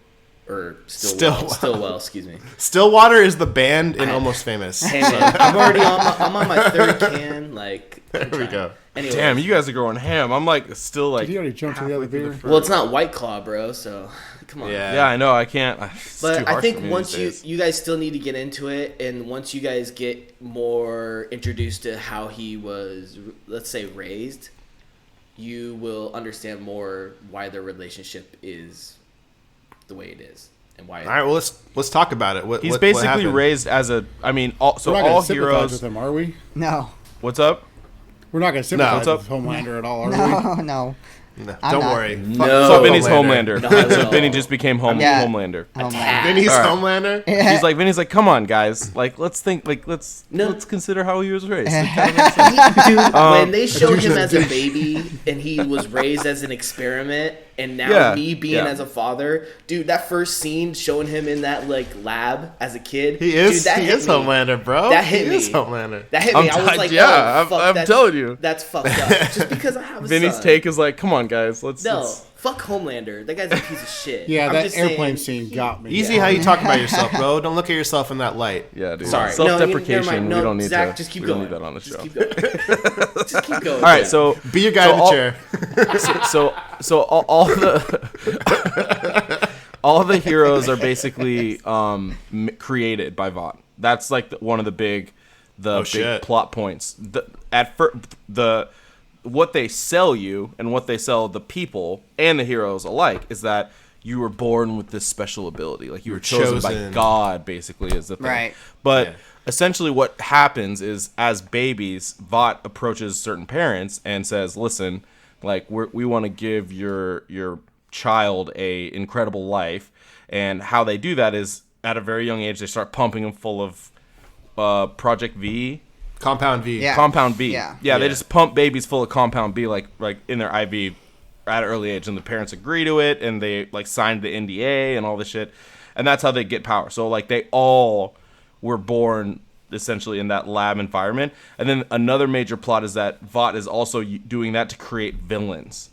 or Stillwell, excuse me. Stillwater is the band in Almost Famous. Hey man, I'm on my 3rd can. Like, There we go. Anyways. Damn, you guys are going ham. I'm like still like. Did he already jump to the other beer? Well, it's not White Claw, bro. So come on. Yeah, I know. I can't. It's too But I harsh think for me once these days. you guys still need to get into it, and once you guys get more introduced to how he was, let's say, raised, you will understand more why their relationship is the way it is, and why. All right, well let's talk about it. He's what basically happened? raised as a. I mean, We're not going all to sympathize heroes. with him, are we? No. What's up? We're not going to sympathize what's with Homelander at all, are we? No. No, I'm don't not. worry. No. So Vinny's Homelander. No, I So will. Vinny just became Yeah. Homelander. Oh my. Vinny's All right. Homelander? Vinny's like, come on, guys. Like, let's consider how he was raised. It kinda makes sense. Dude, when they showed him as a baby and he was raised as an experiment, and now Yeah, me being yeah. as a father, dude, that first scene showing him in that like lab as a kid, He is. Dude, that he hit is me. Homelander, bro. That hit he me. is Homelander. That hit me. I was like, yeah, oh, fuck, I'm that's- telling you. that's fucked up. Just because I have a Vinny's son. take is like, come on, guys. Let's. No, fuck Homelander. That guy's a piece of shit. Yeah, I'm that just airplane saying, scene got me. Easy how you talk about yourself, bro. Don't look at yourself in that light. Yeah, dude. Sorry. Self-deprecation. No, never mind. No, we don't need Zach, to. just keep we going. don't need that on the show. Just keep going. Just keep going. All right, so Be your guy in the all- chair. so all the heroes are basically created by Vought. That's like one of the big shit. plot points. What they sell you and what they sell the people and the heroes alike is that you were born with this special ability, like you were chosen by chosen. God, basically, is the thing. Right. But Yeah. essentially, what happens is, as babies, Vought approaches certain parents and says, "Listen, like we want to give your child a incredible life," and how they do that is at a very young age they start pumping them full of Project V. Compound V. Yeah. Compound B. Yeah. They Yeah. just pump babies full of Compound B like in their IV at an early age, and the parents agree to it, and they like signed the NDA and all this shit. and that's how they get power. So like they all were born essentially in that lab environment. And then another major plot is that Vought is also doing that to create villains,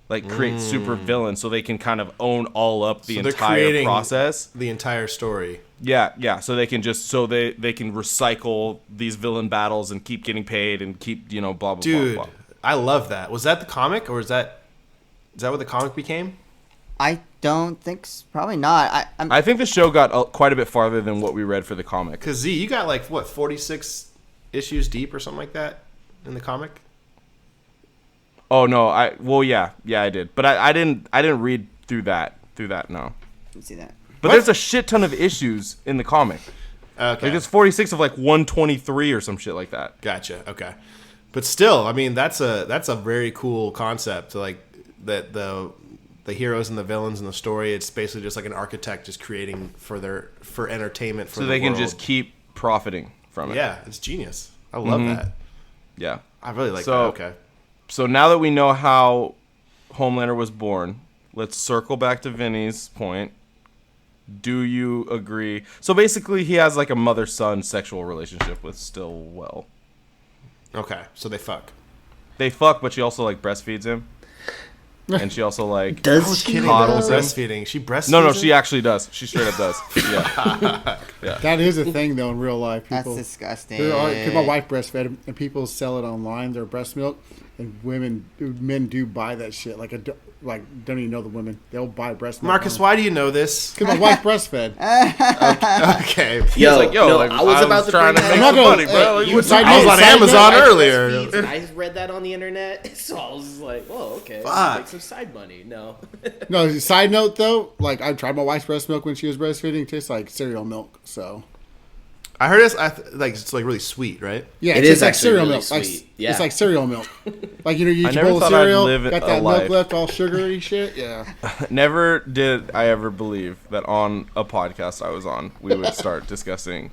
like create super villains, so they can kind of own all up the entire process, the entire story. Yeah. So they can they can recycle these villain battles and keep getting paid and keep blah blah Dude, blah blah. I love that. Was that the comic, or is that what the comic became? I don't think probably not. I think the show got quite a bit farther than what we read for the comic. Because Z, you got like what 46 issues deep or something like that in the comic. Oh no, yeah, I did, but I didn't read through that. No. Let's see that. But there's a shit ton of issues in the comic. Okay. Like there's 46 of like 123 or some shit like that. Gotcha. Okay. But still, I mean, that's a very cool concept. Like that the heroes and the villains in the story. It's basically just like an architect just creating for entertainment for so they can just keep profiting from it. Yeah, it's genius. I love that. Yeah. I really like that. Okay. So now that we know how Homelander was born, let's circle back to Vinny's point. Do you agree? So basically, he has like a mother-son sexual relationship with Stillwell. Okay, so they fuck. They fuck, but she also like breastfeeds him, and she also like Does she coddles him. Breastfeeding. She breastfeeds. No, him? she actually does. She straight up does. Yeah. That is a thing though in real life. That's People, disgusting. Cause my wife breastfed, and people sell it online. Their breast milk, and men do buy that shit. Don't even know the women. They'll buy breast milk. Marcus, why do you know this? Because my wife breastfed. Okay. I was about to trying bring to that make up. some money, bro. Like, You- what's I was on Amazon earlier. I read that on the internet, so I was like, "Whoa, okay, Fuck. make some side money." No, No, side note though, like I tried my wife's breast milk when she was breastfeeding. It tastes like cereal milk. So I heard it's it's like really sweet, right? yeah, It it tastes is like actually cereal really milk. Like, sweet. Yeah. It's like cereal milk. Like you eat I your never bowl of thought I'd cereal, live got a that life. milk left, all sugary shit. Yeah. Never did I ever believe that on a podcast I was on, we would start discussing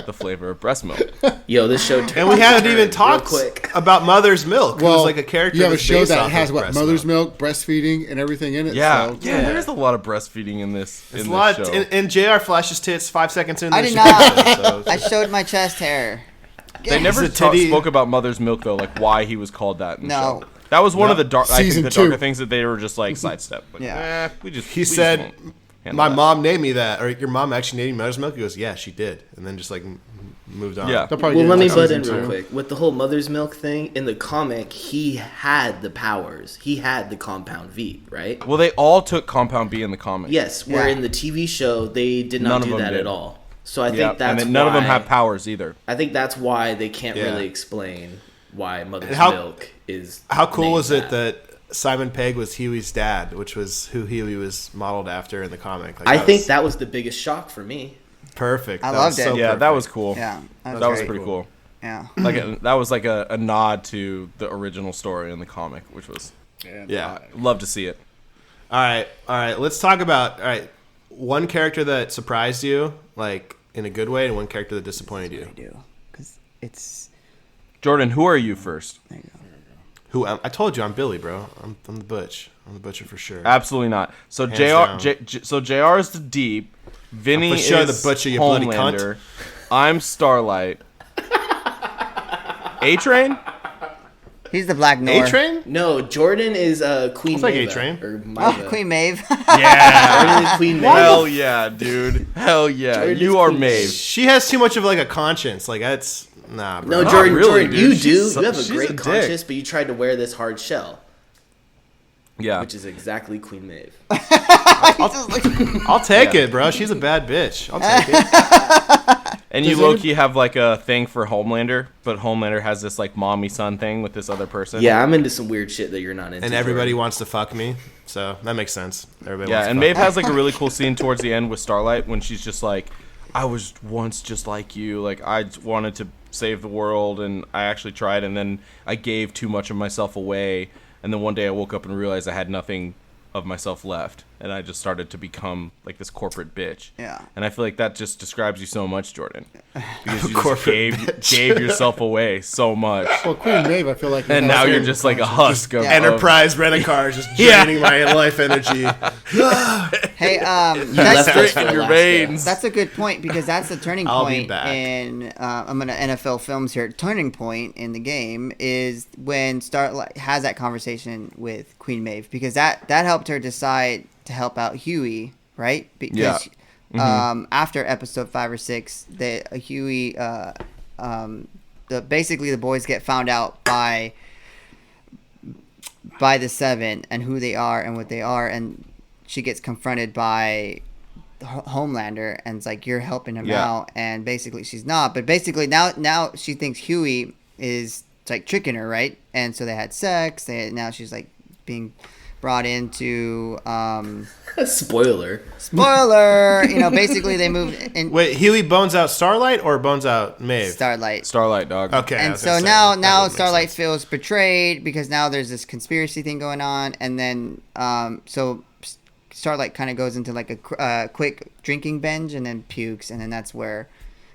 the flavor of breast milk. yo, this show. And we haven't even talked quick. about Mother's Milk. Well, it was like a character. you have a that's show based that off has of what breast mother's milk, breastfeeding, and everything in it. Yeah, so, yeah. There's a lot of breastfeeding in this. It's in a lot. this show. And JR flashes tits 5 seconds in. I the did show, not. so- I showed my chest hair. They never Is it titty? spoke about mother's milk though, like why he was called that. In the No. show. That was one of the dark. I think Season the darker 2. things that they were just like sidestep. Like, Yeah. He said, won't handle "My that." mom named me that, or your mom actually named me Mother's Milk." He goes, "Yeah, she did," and then just like moved on. Yeah. they'll probably Well, get let me into butt season in real 2. quick. With the whole mother's milk thing, in the comic, he had the powers. He had the compound V, right? Well, they all took Compound B in the comic. Yes, where Yeah. in the TV show, they did None not of do them that did. at all. So I Yeah, think that's and then none of them why- have powers either. I think that's why they can't Yeah. really explain why mother's And how- milk is. How cool named was it that Simon Pegg was Huey's dad, which was who Huey was modeled after in the comic? Like, I think was that was the biggest shock for me. perfect. I That loved was so it. Yeah, that perfect. was cool. Yeah. That was very pretty cool. Yeah. Like that was like a nod to the original story in the comic, which was Yeah. love to see it. All right. Let's talk about one character that surprised you, like in a good way, and one character that disappointed you. I do. Because it's. Jordin, who are you first? There you go. Who I told you I'm Billy, bro. I'm the butch. I'm the butcher for sure. Absolutely not. So down. So JR is the Deep. Vinny For sure is the butcher, you bloody cunt. Homelander. I'm Starlight. A-Train? He's the Black Noir. A-Train? No, Jordin is Queen Looks like Maeve. A-Train. Or Oh, Maeve. Queen Maeve. Yeah. Jordin is Queen Maeve. Hell yeah, dude. Hell yeah. Jordan You is are Queen Maeve. She has too much of like a conscience. Like that's nah, bro. No, Not Jordan, really, Jordan, dude. you She's do. so- You have a she's great a dick. conscience, but you tried to wear this hard shell, Yeah. which is exactly Queen Maeve. I'll take Yeah. it, bro. She's a bad bitch. I'll take it. And you Does low-key have like a thing for Homelander, but Homelander has this like mommy-son thing with this other person. Yeah, I'm into some weird shit that you're not into. And everybody Jordan. wants to fuck me, so that makes sense. Everybody Yeah, wants and to fuck Maeve has like a really cool scene towards the end with Starlight when she's just like, I was once just like you. Like, I wanted to save the world, and I actually tried, and then I gave too much of myself away. And then one day I woke up and realized I had nothing of myself left. and I just started to become like this corporate bitch. Yeah. And I feel like that just describes you so much, Jordin, because you Corporate just gave yourself away so much, Well, Queen Maeve, I feel like. and now you're just like a husk of Enterprise rent-a-car just Yeah. draining my life energy. Hey, left that's, us for the your last veins. that's a good point because that's the turning I'll be point back. in. I'm gonna NFL films here. Turning point in the game is when Starlight has that conversation with Queen Maeve because that helped her decide to help out Huey, right? Because after episode 5 or 6, Huey, basically the boys get found out by the Seven and who they are and what they are, and she gets confronted by Homelander and it's like, you're helping him out, and basically she's not, but basically now she thinks Huey is like tricking her, right? And so they had sex. Now she's like being brought into Spoiler. basically they moved in. Wait, Huey bones out Starlight or bones out Maeve? Starlight, dog. Okay. I and was so gonna say, now that wouldn't make Starlight sense. feels betrayed because now there's this conspiracy thing going on, and then so Starlight kind of goes into like a quick drinking binge and then pukes, and then that's where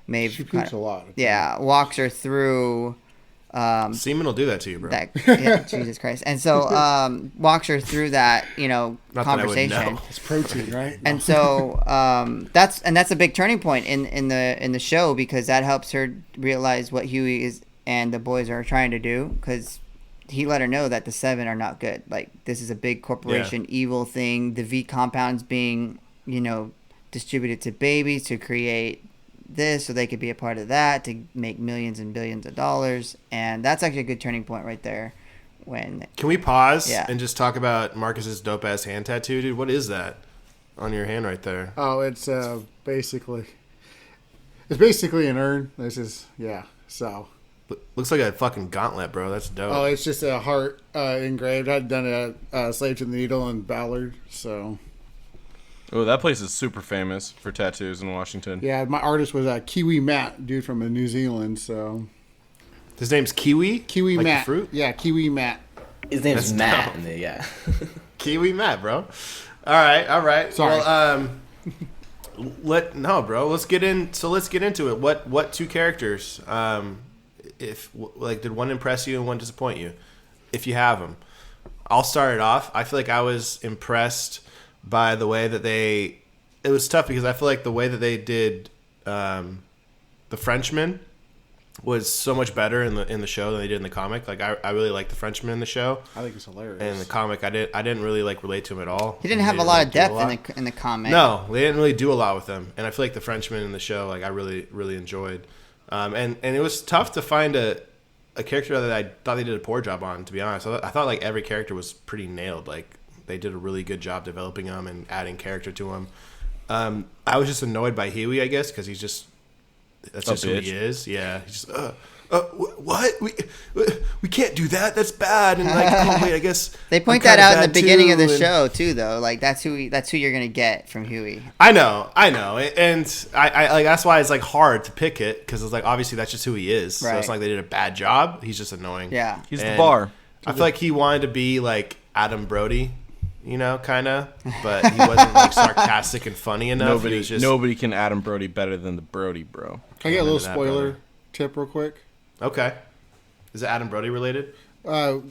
Maeve She pukes a lot. yeah, walks her through Semen will do that to you, bro. that Jesus Christ, and so walks her through that Not that I would conversation. know. It's protein, right? And so that's a big turning point in the show because that helps her realize what Huey is and the boys are trying to do, because he let her know that the Seven are not good. Like, this is a big corporation evil thing. The V compounds being distributed to babies to create this so they could be a part of that to make millions and billions of dollars, and that's actually a good turning point right there. When Can we pause Yeah. and just talk about Marcus's dope ass hand tattoo, dude? What is that on your hand right there? Oh, it's basically an urn. This is so. Looks like a fucking gauntlet, bro. That's dope. Oh, it's just a heart engraved. I'd done a Slave to the Needle in Ballard, so Oh, that place is super famous for tattoos in Washington. yeah. My artist was Kiwi Matt, dude from New Zealand. So His name's Kiwi? Kiwi Like the Matt, fruit? yeah, Kiwi Matt. His name's That's Matt. dope. And yeah. Kiwi Matt, bro. All right. Sorry. Well, let's get into it. What two characters did one impress you and one disappoint you, if you have them? I'll start it off. I feel like I was impressed by the way that it was tough because I feel like the way that they did the Frenchman was so much better in the show than they did in the comic. Like, I really liked the Frenchman in the show. I think it's hilarious. And in the comic, I didn't really relate to him at all. he didn't have a They lot of didn't do a depth in the comic. No, they didn't really do a lot with them, and I feel like the Frenchman in the show, like, I really, really enjoyed. And it was tough to find a character that I thought they did a poor job on. To be honest, I thought like every character was pretty nailed. Like, they did a really good job developing them and adding character to them. I was just annoyed by Huey, I guess, because that's just who bitch. he is. Yeah, he's just what we can't do that. That's bad. And like, oh wait, I guess They point I'm that kinda out in the bad beginning of the too, and- show too, though. Like, that's who you're gonna get from Huey. I know, and I like that's why it's like hard to pick it because it's like obviously that's just who he is. So Right. it's not like they did a bad job. He's just annoying. Yeah. He's the And bar. I feel like he wanted to be like Adam Brody, kind of, but he wasn't like sarcastic and funny enough. He was just, Nobody can Adam Brody better than the Brody bro. Can I get a little Remember that, spoiler brother. tip real quick? Okay. Is it Adam Brody related? Go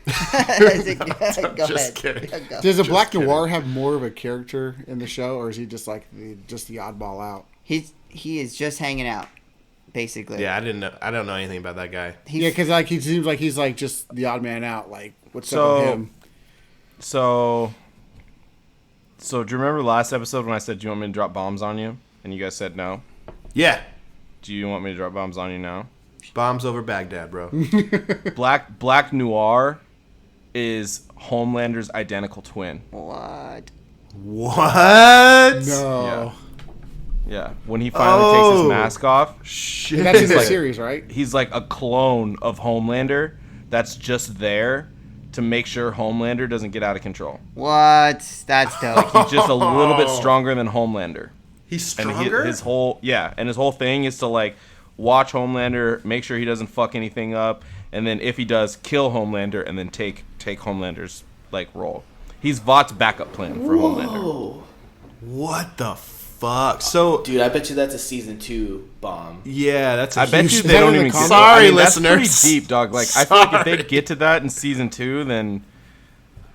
Just ahead. kidding. Go. Does a Just Black kidding. Noir have more of a character in the show, or is he just like the oddball out? He is just hanging out, basically. Yeah, I don't know anything about that guy. He's, Yeah, because like he seems like he's like just the odd man out. Like, what's up So- with him? So do you remember last episode when I said, do you want me to drop bombs on you? And you guys said no. Yeah, Do you want me to drop bombs on you now? bombs over Baghdad, bro. Black Noir is Homelander's identical twin. what? What? No, Yeah. When he finally takes Oh. his mask off, Shit. that's in the like- series, right? he's like a clone of Homelander that's just there to make sure Homelander doesn't get out of control. What? That's dope. He's just a little bit stronger than Homelander. He's And stronger. his whole thing is to like watch Homelander, make sure he doesn't fuck anything up, and then if he does, kill Homelander, and then take Homelander's like role. He's Vought's backup plan for Homelander. Whoa. What the fuck? So, Dude, I bet you that's a season 2 bomb. yeah, that's a I bet huge you Is they that don't in the even. comics? Sorry, that's listeners. pretty deep, dog. Like I feel like if they get to that in season 2, then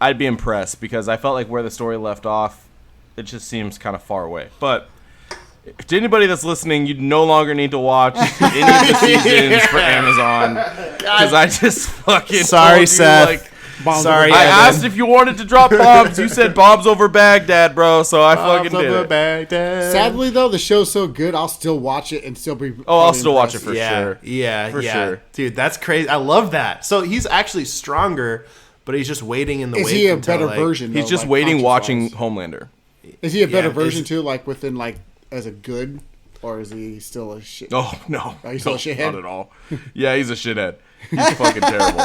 I'd be impressed because I felt like where the story left off, it just seems kind of far away. But to anybody that's listening, you no longer need to watch any of the seasons for Amazon because I just fucking Sorry, told you, Seth. like, Bombs Sorry, over I Evan. asked if you wanted to drop bombs. You said bombs over Baghdad, bro. So I fucking did it. Baghdad. Sadly, though, the show's so good, I'll still watch it and still be. Oh, I'll probably still watch it impressed. for yeah, sure. yeah, For yeah. sure. Dude, that's crazy. I love that. So he's actually stronger, but he's just waiting in the Is wait he a until, better like- version? He's though, just like, waiting, watching conscience-wise? Homelander. Is he a better Yeah, version is- too? Like within like as a good, or is he still a shit? Oh no, Are you still a shithead? Not at all. Yeah, he's a shithead. He's fucking terrible.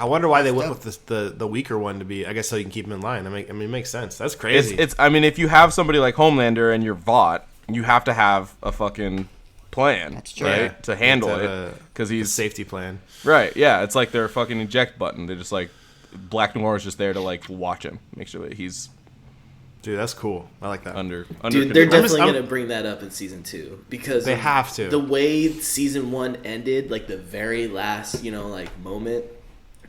I wonder why they went with the weaker one to be. I guess so you can keep him in line. I mean, it makes sense. That's crazy. It's. I mean, if you have somebody like Homelander and you're Vought, you have to have a fucking plan, That's true. right, Yeah. to handle To have it a because he's safety plan. right. Yeah, it's like their fucking eject button. They just like Black Noir is just there to like watch him, make sure that he's Dude, that's cool. I like that. under. Dude, they're control. definitely I'm- going to bring that up in season 2 because They of have to. The way season 1 ended, like the very last, like moment.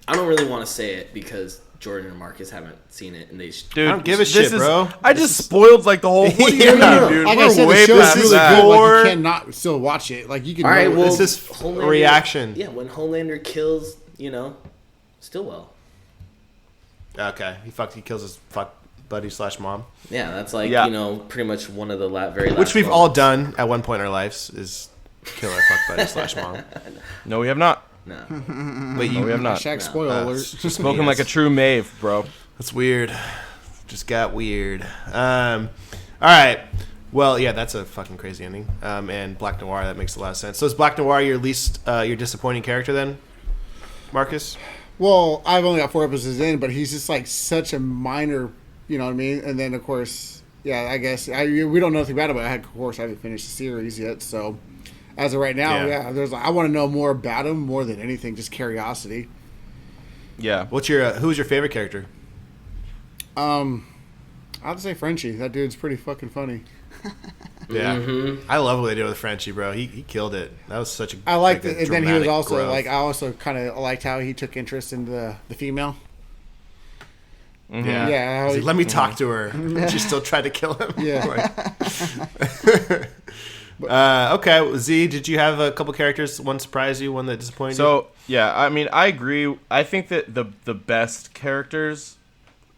I don't really want to say it because Jordan and Marcus haven't seen it, and they. Dude, I don't give a this shit, is- bro. I just spoiled like the whole. What do you Yeah. mean, dude? Like We're I said, way the show's past really that. good. Like Or- you cannot still watch it. Like you can. All right, know well, It's just Homelander- a reaction. Yeah, when Homelander kills, Stillwell. Okay, he kills his fuck buddy / mom, Yeah, that's like Yeah. pretty much one of the very last. which we've moments. all done at one point in our lives is kill our fuck buddy / mom. No, we have not. No. But No, we have not. Shaq spoiler alert. Spoken like a true Maeve, bro. That's weird. Just got weird. All right. Well, yeah, that's a fucking crazy ending. And Black Noir, that makes a lot of sense. So is Black Noir your least, your disappointing character then, Marcus? Well, I've only got 4 episodes in, but he's just like such a minor, you know what I mean? And then of course, yeah, I guess we don't know anything about it, but of course I haven't finished the series yet. So as of right now, Yeah. I want to know more about him more than anything, just curiosity. Yeah. Who's your favorite character? I'd say Frenchie. That dude's pretty fucking funny. Yeah, I love what they did with Frenchie, bro. He killed it. That was such a. I liked a it, and then he was dramatic also growth. like I also kind of liked how he took interest in the female. Yeah. Yeah, He's like, let me talk to her. She still tried to kill him. Yeah. Okay, Z, did you have a couple characters? One surprised you, one that disappointed you? So yeah, I mean, I agree. I think that the best characters.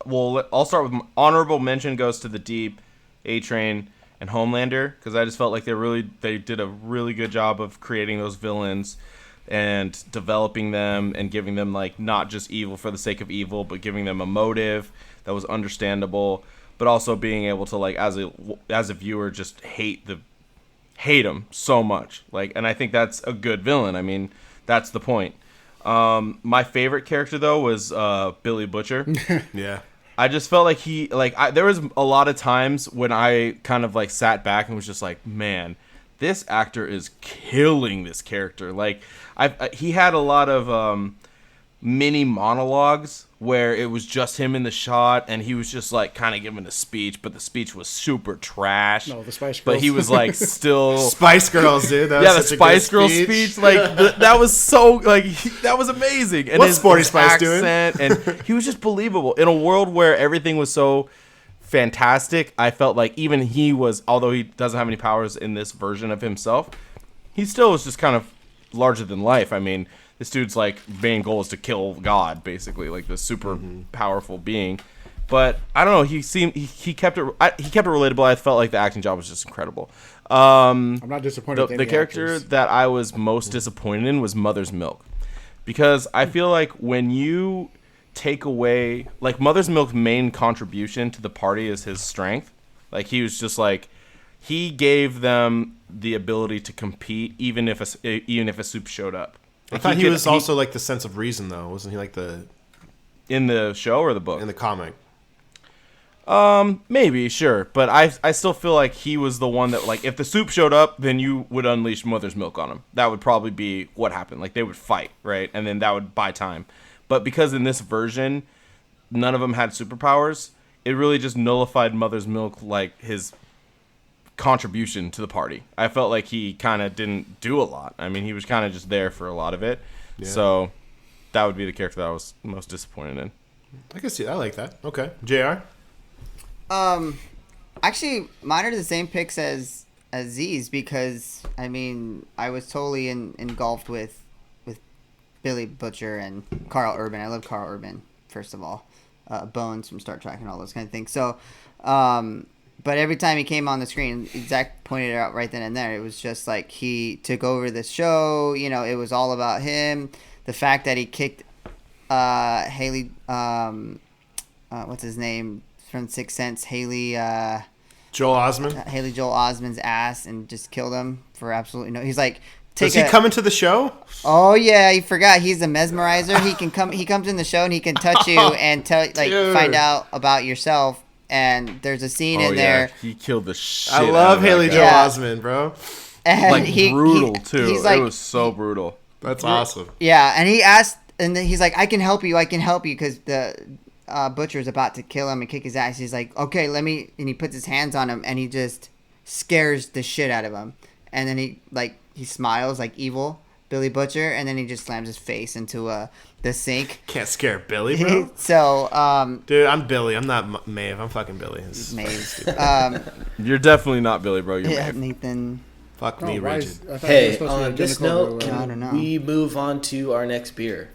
Well, I'll start with honorable mention goes to the Deep, A-Train, and Homelander because I just felt like they did a really good job of creating those villains and developing them and giving them like not just evil for the sake of evil, but giving them a motive that was understandable, but also being able to like as a viewer just hate them so much. Like, and I think that's a good villain. I mean, that's the point. My favorite character though was Billy Butcher. yeah. I just felt like there was a lot of times when I kind of like sat back and was just like, man, this actor is killing this character. Like he had a lot of mini monologues where it was just him in the shot and he was just like kind of giving a speech, but the speech was super trash. No, the Spice Girls. But he was like still Spice Girls, dude. That yeah, the was such a Spice good Girls speech, like that was so like that was amazing. And What's Sporty Spice doing? accent, and he was just believable in a world where everything was so fantastic. I felt like even he was, although he doesn't have any powers in this version of himself, he still was just kind of larger than life. I mean, this dude's like main goal is to kill God, basically, like this super powerful being. But I don't know. He kept it relatable. I felt like the acting job was just incredible. I'm not disappointed. with The any character actors. that I was most disappointed in was Mother's Milk, because I feel like when you take away like Mother's Milk's main contribution to the party is his strength. Like he was just like he gave them the ability to compete even if a soup showed up. I Like, thought he was also like the sense of reason, though. Wasn't he like the in the show or the book? in the comic? Maybe, sure, but I still feel like he was the one that like if the soup showed up, then you would unleash Mother's Milk on him. That would probably be what happened. Like they would fight, right, and then that would buy time. But because in this version, none of them had superpowers, it really just nullified Mother's Milk, like, his contribution to the party. I felt like he kind of didn't do a lot. I mean, he was kind of just there for a lot of it. Yeah. So that would be the character that I was most disappointed in. I can see that. I like that. Okay. JR? Actually, mine are the same picks as Z's because, I mean, I was totally engulfed with Billy Butcher and Carl Urban. I love Carl Urban, first of all. Bones from Star Trek and all those kind of things. So, but every time he came on the screen, Zach pointed it out right then and there. It was just like he took over the show. You know, it was all about him. The fact that he kicked Haley, what's his name from Sixth Sense, Haley Joel Osment. Haley Joel Osment's ass and just killed him for absolutely no. He's like, does he come into the show? Oh yeah, he forgot. He's a mesmerizer. He can come. He comes in the show and he can touch you and find out about yourself. And there's a scene in there. He killed the shit. I love Haley Joel Osment, bro. And like brutal too. He's like, it was so brutal. That's awesome. Yeah, and he asked, and then he's like, "I can help you. I can help you," because the butcher's about to kill him and kick his ass. He's like, "Okay, let me," and he puts his hands on him and he just scares the shit out of him. And then he smiles like evil Billy Butcher, and then he just slams his face into the sink. Can't scare Billy, bro. So, dude, I'm Billy. I'm not Maeve. I'm fucking Billy. Maeve. You're definitely not Billy, bro. You're Maeve. Nathan. Fuck me, rigid. Hey, on this note, we move on to our next beer?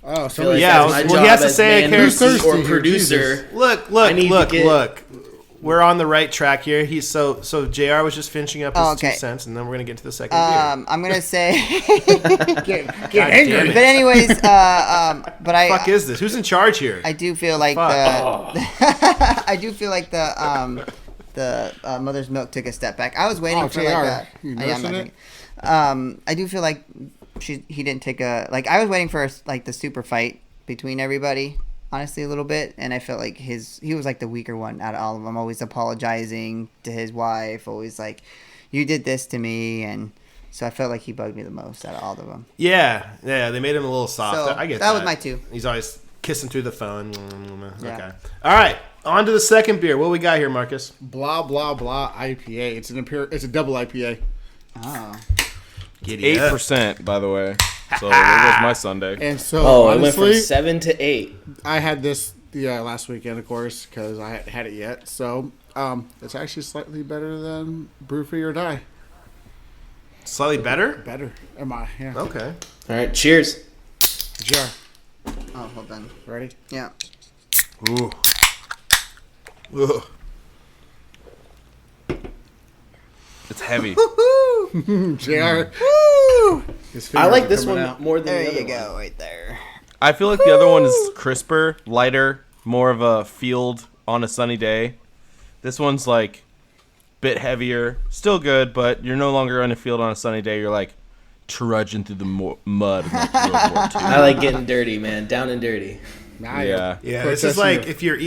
Oh, so like yeah. Well, he has to say a character or producer. Look. We're on the right track here. He's so JR was just finishing up his 2 cents, and then we're gonna get to the second beer. I'm gonna say get angry. But anyways, but fuck is this? Who's in charge here? I do feel like I do feel like the Mother's Milk took a step back. I was waiting for like I do feel like he didn't take a I was waiting for like the super fight between everybody. Honestly, a little bit, and I felt like he was like the weaker one out of all of them. Always apologizing to his wife, always like, "You did this to me," and so I felt like he bugged me the most out of all of them. Yeah, they made him a little soft. So I get that. That was my 2. He's always kissing through the phone. Yeah. Okay, all right. On to the second beer. What we got here, Marcus? Blah blah blah IPA. It's a double IPA. Oh, 8%, by the way. So there goes my Sunday. And so, honestly, it went from 7 to 8. I had this last weekend, of course, because I hadn't had it yet. So it's actually slightly better than Brew Free or Die. Slightly better? Better. Am I? Yeah. Okay. All right, cheers. Jar. oh, hold on. Ready? Yeah. Ooh. Ugh. It's heavy. JR. Woo! I like this one more than There the other you go, one. right there. I feel like the other one is crisper, lighter, more of a field on a sunny day. This one's like bit heavier, still good, but you're no longer in a field on a sunny day. You're like trudging through the mud. Of like World War II. I like getting dirty, man. Down and dirty. Yeah. This is like if you're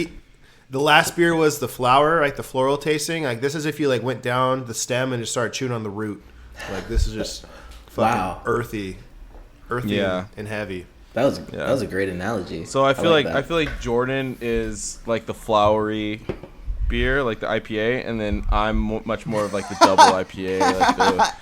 the last beer was the flower, like the floral tasting. Like this is if you like went down the stem and just started chewing on the root. Like this is just fucking earthy and heavy. That was a great analogy. So I feel like Jordin is like the flowery beer, like the IPA, and then I'm much more of like the double IPA, like the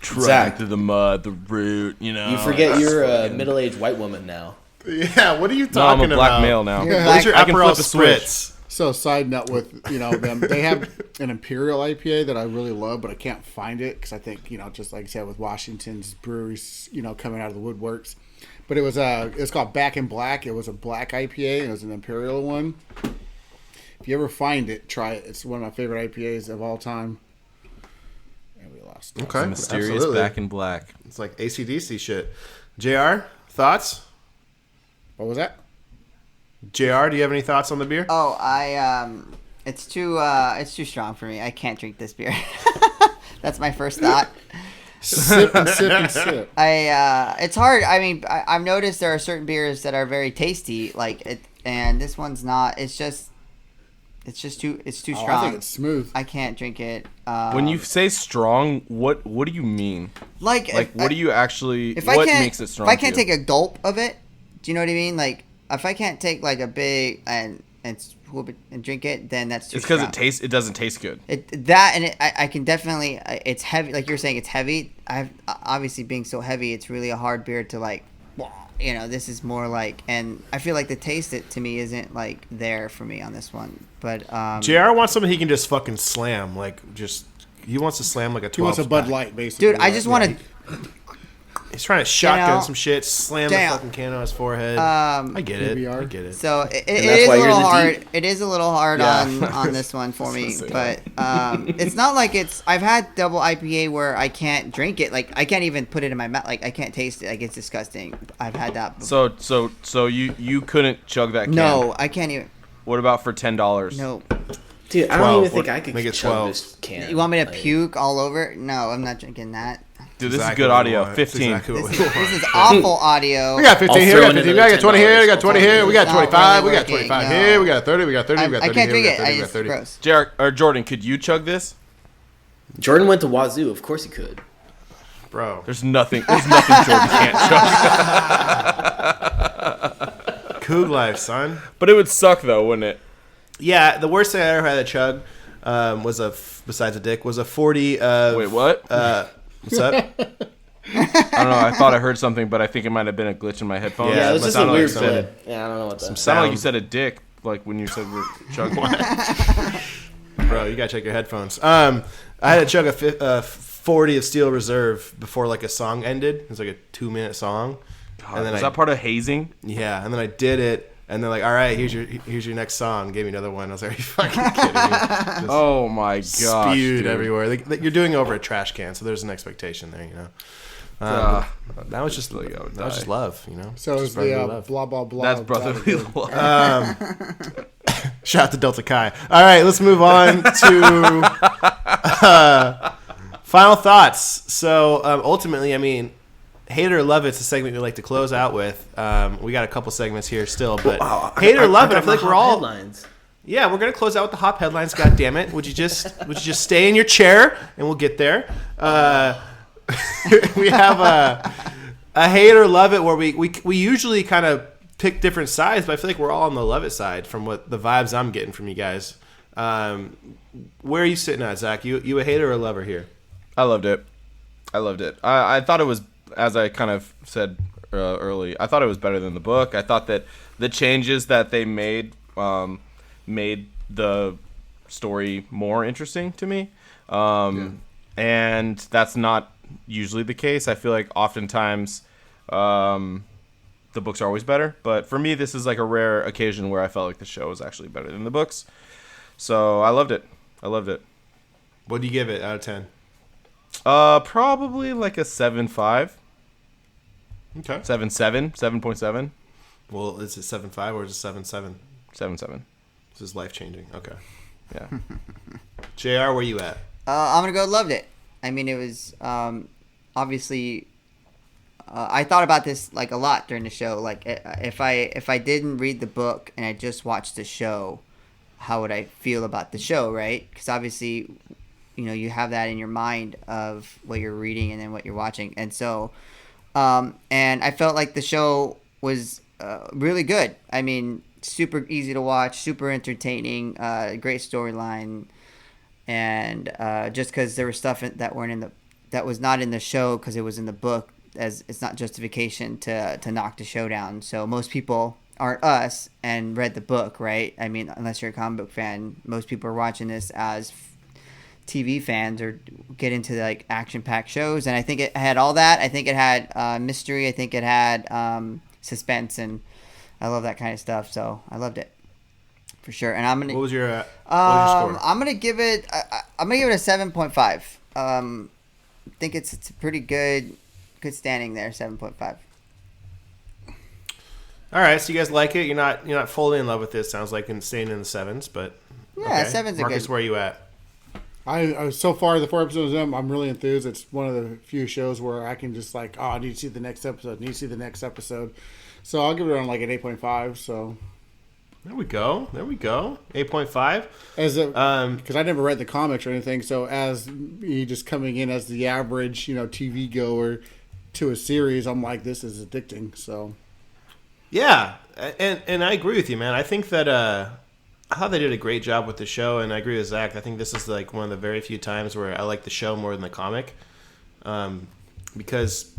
trudging through the mud, the root. You know, you forget you're a middle-aged white woman now. Yeah, what are you talking about? I'm a black male now. Where's your I can Aperol flip a switch. Spritz? So, side note with them, they have an Imperial IPA that I really love, but I can't find it because I think just like I said with Washington's breweries, coming out of the woodworks. But it's called Back in Black. It was a black IPA and it was an Imperial one. If you ever find it, try it. It's one of my favorite IPAs of all time. And we lost. Okay, mysterious absolutely. Back in Black. It's like AC/DC shit. JR, thoughts? What was that? JR, do you have any thoughts on the beer? Oh, it's too strong for me. I can't drink this beer. That's my first thought. Sip and sip and sip. It's hard. I mean, I've noticed there are certain beers that are very tasty, and this one's not. It's too strong. I think it's smooth. I can't drink it. When you say strong, what do you mean? Like what do you actually? If what I can't, makes it strong? If I can't take a gulp of it, do you know what I mean? Like if I can't take like a big and swoop it and drink it, then that's too It's because strong. it doesn't taste good. I can definitely. It's heavy, like you're saying. It's heavy. I've obviously being so heavy, it's really a hard beer to like. This is more like, and I feel like the taste it to me isn't like there for me on this one. But JR wants something he can just fucking slam, he wants to slam like a 12. He wants a Bud pack. Light, basically. dude, I just want to. He's trying to shotgun know, some shit, slam damn. the fucking can on his forehead. I get it. PBR. I get it. So it that's is why a you're little the hard. deep. It is a little hard Yeah. on this one for me, Say but it's not like it's. I've had double IPA where I can't drink it. Like I can't even put it in my mouth. Like I can't taste it. Like it's disgusting. I've had that. Before. So you couldn't chug that can. No, I can't even. What about for $10? No. Dude, I 12. don't even think What- I could make it chug 12. this can. You want me to Like, puke all over? No, I'm not drinking that. Dude, this Exactly is good what we audio. want. 15. Exactly what This we is, want. this is awful audio. We got 15 I'll here, we throw got in 15, we got another 20 here, we got $10. 20 here, we got It's not 25, we really got 25 working, here, no. we got 30, we got 30, we got 30 I can't here, we drink got it. 30, we got It's 30. gross. Jordan, could you chug this? Jordan went to Wazoo. Of course he could. Bro. There's nothing Jordan can't chug. Coog life, son. But it would suck though, wouldn't it? Yeah, the worst thing I ever had to chug was besides a dick, was a 40 of... Wait, what? What's up? I don't know. I thought I heard something, but I think it might have been a glitch in my headphones. Yeah, Yeah, it it's must just a sound like weird some- clip. Yeah, I don't know what that. some It sounded like you sound. said a dick, like when you said we're chugging. Bro, you gotta check your headphones. I had to chug a 40 of Steel Reserve before like a song ended. It was like a 2-minute song. And then is that part of hazing? Yeah, and then I did it, and they're like, "All right, here's your next song." Gave me another one. I was like, "Are you fucking kidding me?" Just Oh my gosh, spewed dude. everywhere. You're doing it over a trash can, so there's an expectation there, you know. That was just Like, I would that was die. just love, you know. So Just it's brotherly the love. blah, blah, blah. That's brotherly blah, love. Shout out to Delta Chi. All right, let's move on to final thoughts. So ultimately, I mean, hate it or love it's a segment we like to close out with. We got a couple segments here still, but hate it or love it, I feel like we're all headlines. yeah, we're gonna close out with the hop headlines. God damn it! Would you just stay in your chair and we'll get there. We have a hate or love it where we usually kind of pick different sides, but I feel like we're all on the love it side from what the vibes I'm getting from you guys. Where are you sitting at, Zach? You a hater or a lover here? I loved it. I thought it was, as I kind of said early, I thought it was better than the book. I thought that the changes that they made made the story more interesting to me. And that's not usually the case. I feel like oftentimes the books are always better. But for me, this is like a rare occasion where I felt like the show was actually better than the books. So I loved it. What do you give it out of 10? Probably like a 7.5. Okay. 7.7. 7.7. Well, is it 7.5 or is it 7.7? 7.7. This is life changing. Okay. Yeah. JR, where you at? I'm gonna go. Loved it. I mean, it was obviously. I thought about this like a lot during the show. Like, if I didn't read the book and I just watched the show, how would I feel about the show, right? Because obviously, you have that in your mind of what you're reading and then what you're watching, and so, and I felt like the show was really good. I mean, super easy to watch, super entertaining, great storyline. And just because there was stuff that was not in the show because it was in the book, as it's not justification to knock the show down. So most people aren't us and read the book, right? I mean, unless you're a comic book fan, most people are watching this as TV fans or get into like action-packed shows. And I think it had all that. I think it had mystery. I think it had suspense, and I love that kind of stuff. So I loved it. For sure, and I'm gonna. What was your score? I'm gonna give it. I'm gonna give it a 7.5. I think it's a pretty good standing there. 7.5. All right, so you guys like it. You're not fully in love with this. Sounds like and staying in the sevens, but Yeah, seven's a Marcus, good. where are you at? I so far the 4 episodes of them, I'm really enthused. It's one of the few shows where I can just like, I need to see the next episode. So I'll give it around like an 8.5. So There we go. 8.5. as because I never read the comics or anything, so as me just coming in as the average TV goer to a series, I'm like, this is addicting. So Yeah, and I agree with you, man. I think that I thought they did a great job with the show, and I agree with Zach. I think this is like one of the very few times where I like the show more than the comic, because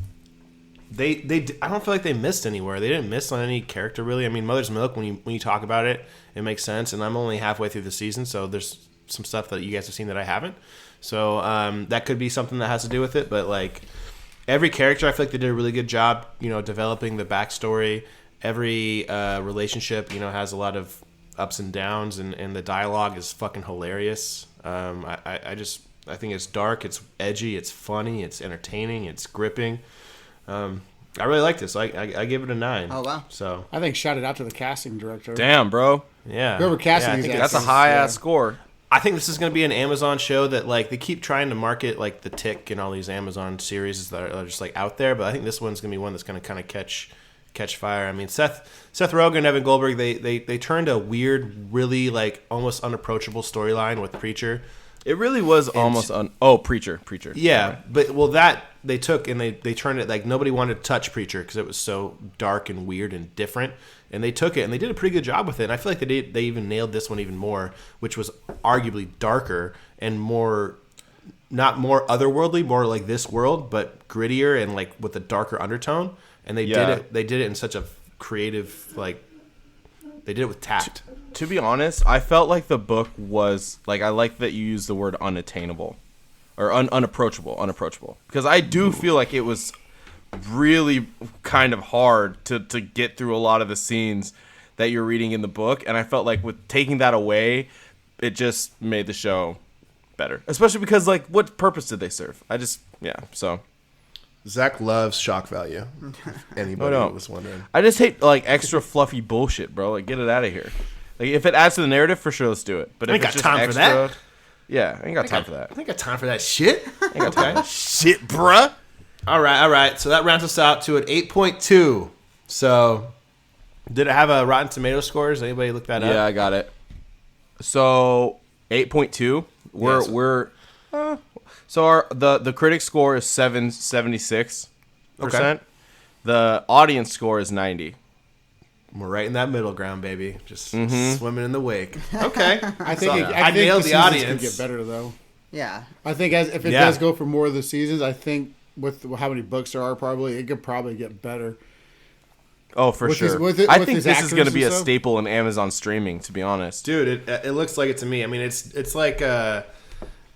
I don't feel like they missed anywhere. They didn't miss on any character really. I mean, Mother's Milk, when you talk about it, it makes sense. And I'm only halfway through the season, so there's some stuff that you guys have seen that I haven't. So that could be something that has to do with it. But like every character, I feel like they did a really good job, developing the backstory. Every relationship, has a lot of ups and downs, and the dialogue is fucking hilarious. I think it's dark, it's edgy, it's funny, it's entertaining, it's gripping. I really like this. I give it a 9. Oh, wow. So I think shout it out to the casting director. Damn, bro. yeah, Whoever casted I these think actors. That's a high ass score. I think this is going to be an Amazon show that like they keep trying to market like The Tick and all these Amazon series that are just like out there, but I think this one's going to be one that's going to kind of catch fire. I mean, Seth Rogen and Evan Goldberg, they turned a weird, really like almost unapproachable storyline with Preacher. It really was almost Preacher. Yeah, but that they took and they turned it like nobody wanted to touch Preacher because it was so dark and weird and different. And they took it and they did a pretty good job with it. And I feel like they even nailed this one even more, which was arguably darker and more, not more otherworldly, more like this world, but grittier and like with a darker undertone. And they did it in such a creative, like, they did it with tact. To be honest, I felt like the book was like, I like that you used the word unattainable or unapproachable, because I do feel like it was really kind of hard to get through a lot of the scenes that you're reading in the book, and I felt like with taking that away, it just made the show better, especially because like what purpose did they serve? So Zach loves shock value. Anybody was wondering. I just hate like extra fluffy bullshit, bro. Like, get it out of here. Like, if it adds to the narrative, for sure, let's do it. But I if ain't it's got just time extra, for that. Yeah, I ain't got time for that. I ain't got time for that shit. I ain't got time for that. Shit, bruh. All right. So that rounds us out to an 8.2. So, did it have a Rotten Tomato scores? Anybody look that up? Yeah, I got it. So 8.2. So the critic score is 76%. Okay. The audience score is 90. We're right in that middle ground, baby. Just swimming in the wake. Okay. I think I nailed the audience. Can get better though. Yeah. I think if it does go for more of the seasons, I think with how many books there are, it could probably get better. Oh, for sure. I think this is going to be a staple in Amazon streaming, to be honest. Dude, it looks like it to me. I mean, it's like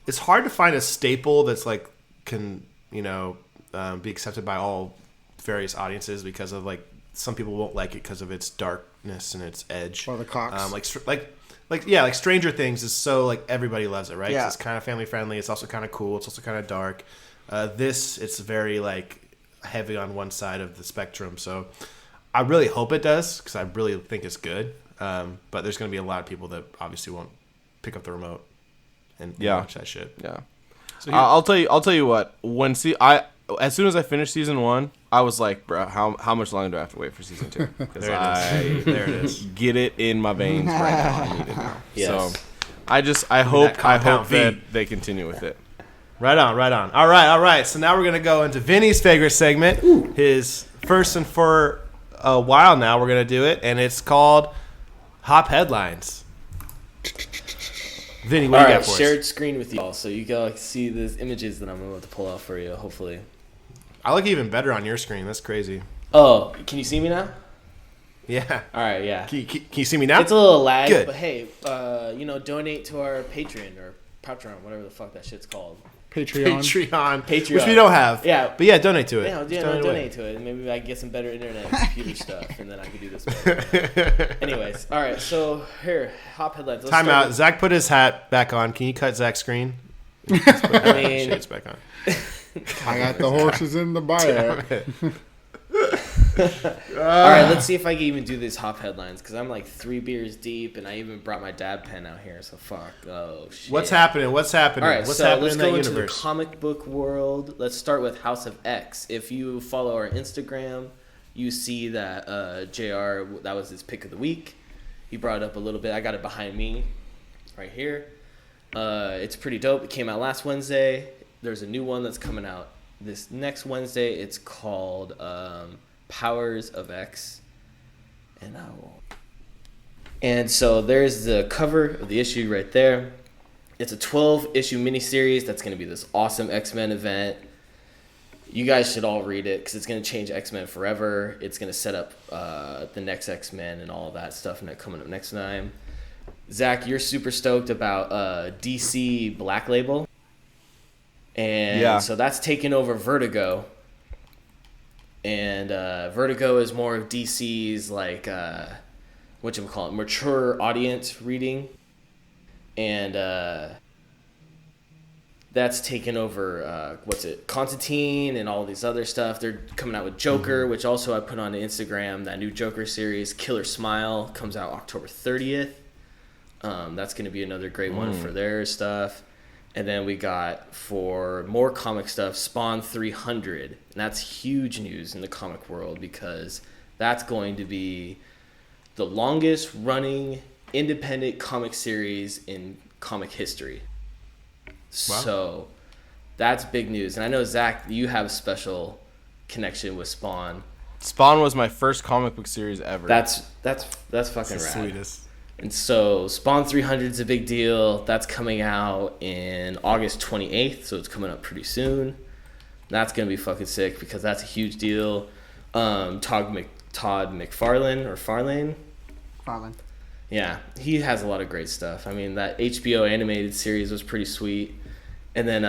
it's hard to find a staple that's like can be accepted by all various audiences because of like some people won't like it because of its darkness and its edge. Or the cocks. Like Stranger Things is so like everybody loves it, right? Yeah. It's kind of family friendly. It's also kind of cool. It's also kind of dark. It's very like heavy on one side of the spectrum. So I really hope it does because I really think it's good. But there's going to be a lot of people that obviously won't pick up the remote and watch that shit. Yeah. So I'll tell you what. As soon as I finished season 1, I was like, bro, how much longer do I have to wait for season 2? Because there it is. Get it in my veins right now. I need it now. Yes. So I hope compound V. that they continue with it. Right on. All right. So now we're going to go into Vinny's favorite segment. His first and for a while now, we're going to do it. And it's called Hop Headlines. Vinny, what do you got for us? Shared screen with you all, so you can see the images that I'm about to pull out for you, hopefully. I look even better on your screen. That's crazy. Oh, can you see me now? Yeah. All right, yeah. Can you see me now? It's a little lag, Good. but hey, donate to our Patreon or Patreon, whatever the fuck that shit's called. Patreon. Which we don't have. Yeah. But yeah, donate to it. Donate to it. And maybe I can get some better internet and computer stuff, and then I can do this better. Anyways, all right, so here, hop headlines. Time out. Zach put his hat back on. Can you cut Zach's screen? Shades back on. I got the horses in the byre. All right, let's see if I can even do these hop headlines because I'm like 3 beers deep, and I even brought my dab pen out here. So fuck. Oh shit. What's happening? All right, What's so happening let's in go that into the universe? comic book world. Let's start with House of X. If you follow our Instagram, you see that JR, that was his pick of the week. He brought it up a little bit. I got it behind me, right here. It's pretty dope. It came out last Wednesday. There's a new one that's coming out this next Wednesday. It's called Powers of X. And I will. And so there's the cover of the issue right there. It's a 12-issue miniseries that's going to be this awesome X-Men event. You guys should all read it because it's going to change X-Men forever. It's going to set up the next X-Men and all of that stuff coming up next time. Zach, you're super stoked about DC Black Label. And so that's taken over Vertigo. And Vertigo is more of DC's like, mature audience reading. And that's taken over, Constantine and all these other stuff. They're coming out with Joker, which also I put on Instagram. That new Joker series, Killer Smile, comes out October 30th. That's going to be another great one for their stuff. And then we got, for more comic stuff, Spawn 300. And that's huge news in the comic world because that's going to be the longest running independent comic series in comic history. Wow. So that's big news. And I know, Zach, you have a special connection with Spawn. Spawn was my first comic book series ever. That's fucking rad. Sweetest. And so Spawn 300 is a big deal. That's coming out in August 28th, so it's coming up pretty soon. That's going to be fucking sick because that's a huge deal. Todd McFarlane or Farlane? Farlane. Yeah, he has a lot of great stuff. I mean, that HBO animated series was pretty sweet. And then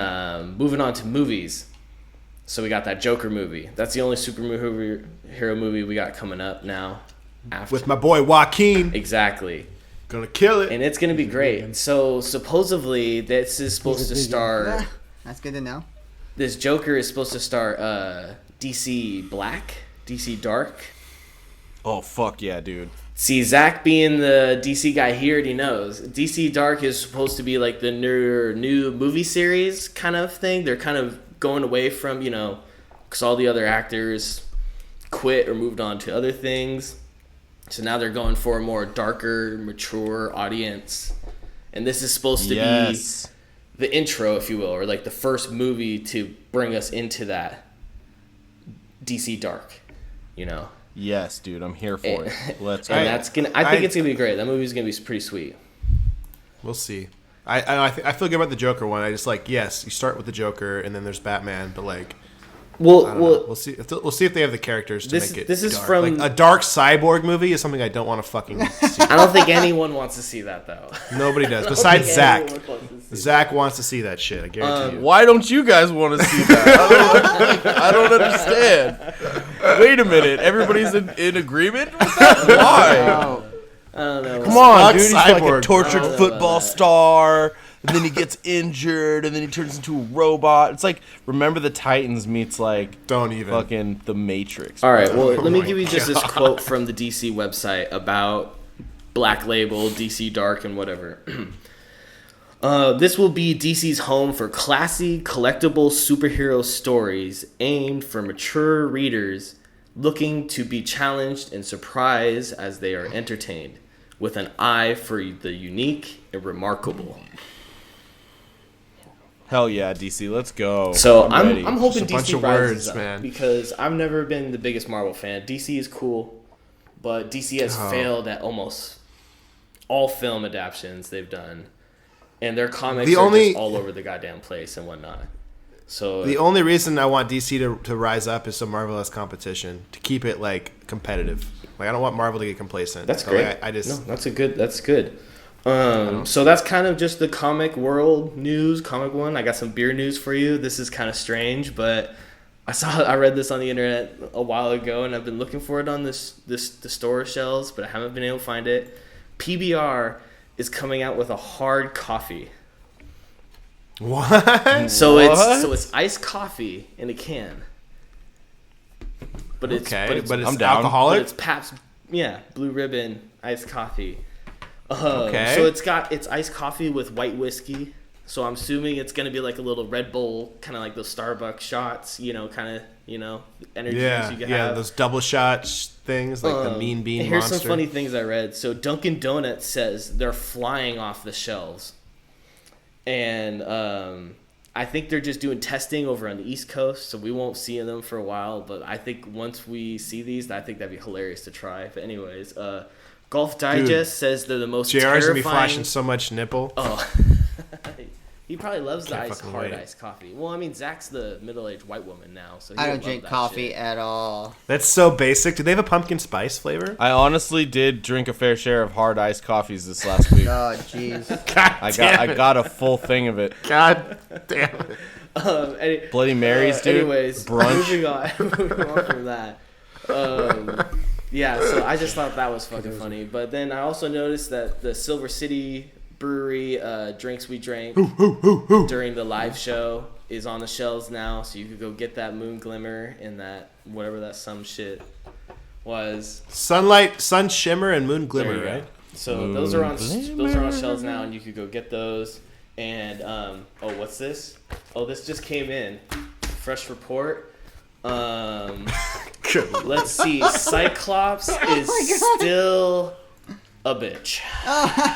moving on to movies. So we got that Joker movie. That's the only superhero movie we got coming up now. After. With my boy Joaquin. Exactly. Gonna kill it. And it's going to be great. So supposedly this is supposed to start... That's good to know. This Joker is supposed to start DC Black, DC Dark. Oh, fuck yeah, dude. See, Zach being the DC guy, he already knows. DC Dark is supposed to be like the new movie series kind of thing. They're kind of going away from, because all the other actors quit or moved on to other things. So now they're going for a more darker, mature audience. And this is supposed to be the intro, if you will, or like the first movie to bring us into that DC Dark, Yes, dude, I'm here for it. Let's go. And I think it's gonna be great. That movie's gonna be pretty sweet. We'll see. I feel good about the Joker one. I just yes, you start with the Joker and then there's Batman, but we'll see. We'll see if they have the characters to make it. This is dark. from a dark cyborg movie is something I don't want to fucking see. I don't think anyone wants to see that though. Nobody does. Besides Zach. Zach wants to see that shit. I guarantee you. Why don't you guys want to see that? I don't understand. Wait a minute. Everybody's in agreement with that? Why? I don't know. Come on, dude. He's like a cyborg. tortured football star, and then he gets injured, and then he turns into a robot. It's like Remember the Titans meets don't even fucking The Matrix. All right, well, let me give you just this quote from the DC website about Black Label, DC Dark, and whatever. This will be DC's home for classy, collectible superhero stories aimed for mature readers looking to be challenged and surprised as they are entertained, with an eye for the unique and remarkable. Hell yeah, DC, let's go. So ready. I'm hoping Just a bunch DC of rises words, up man. because I've never been the biggest Marvel fan. DC is cool, but DC has failed at almost all film adaptions they've done, and their comics are just all over the goddamn place and whatnot. So the only reason I want DC to rise up is so Marvel has competition to keep it competitive. I don't want Marvel to get complacent. That's so, great. That's good. So that's kind of just the comic world news, comic one. I got some beer news for you. This is kind of strange, but I read this on the internet a while ago, and I've been looking for it on the store shelves, but I haven't been able to find it. PBR is coming out with a hard coffee. What? So it's iced coffee in a can. But it's I'm down. Alcoholic. But it's Pabst, Blue Ribbon iced coffee. Okay. So it's iced coffee with white whiskey. So I'm assuming it's gonna be like a little Red Bull, kind of like those Starbucks shots, energy drinks you can have. Those double shot things, like the Mean Bean Here's Monster. some funny things I read. So Dunkin' Donuts says they're flying off the shelves, and I think they're just doing testing over on the East Coast, so we won't see them for a while. But I think once we see these, I think that'd be hilarious to try. But anyways, Golf Digest says they're the most JR's terrifying. gonna be flashing so much nipple. Oh, he probably loves the Can't hard wait. iced coffee. Well, I mean, Zach's the middle-aged white woman now, so he I would don't love drink that coffee shit. at all. That's so basic. Do they have a pumpkin spice flavor? I honestly did drink a fair share of hard iced coffees this last week. Oh, jeez. I got a full thing of it. God damn it. Bloody Marys, dude. Anyways, Brunch. moving on from that. Yeah, so I just thought that was fucking funny. But then I also noticed that the Silver City Brewery drinks we drank during the live show is on the shelves now, so you could go get that Moon Glimmer and that whatever that some shit was. Sunlight, Sun Shimmer, and Moon There Glimmer, you go. right? So those are on shelves now, and you could go get those. And what's this? Oh, this just came in. Fresh report. Let's see. Cyclops is still a bitch.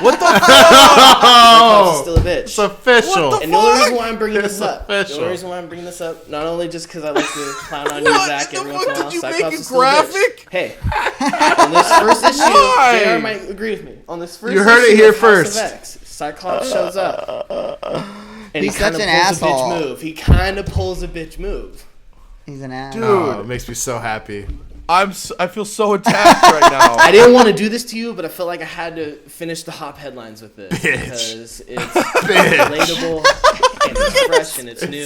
What the fuck? Cyclops is still a bitch. It's official. And the only reason why I'm bringing this It's up, not only just because I like to clown on you, Zach, every once in a while, Cyclops is still a bitch. Hey, on this first issue, JR might agree with me. On this first You heard it issue here of House first. of X, Cyclops shows up. And He's he kind such of an pulls a asshole. bitch move. He kind of pulls a bitch move. He's an ass. Oh, it makes me so happy. I feel so attacked right now. I didn't want to do this to you, but I felt like I had to finish the hop headlines with this because it's relatable and it's fresh and it's new.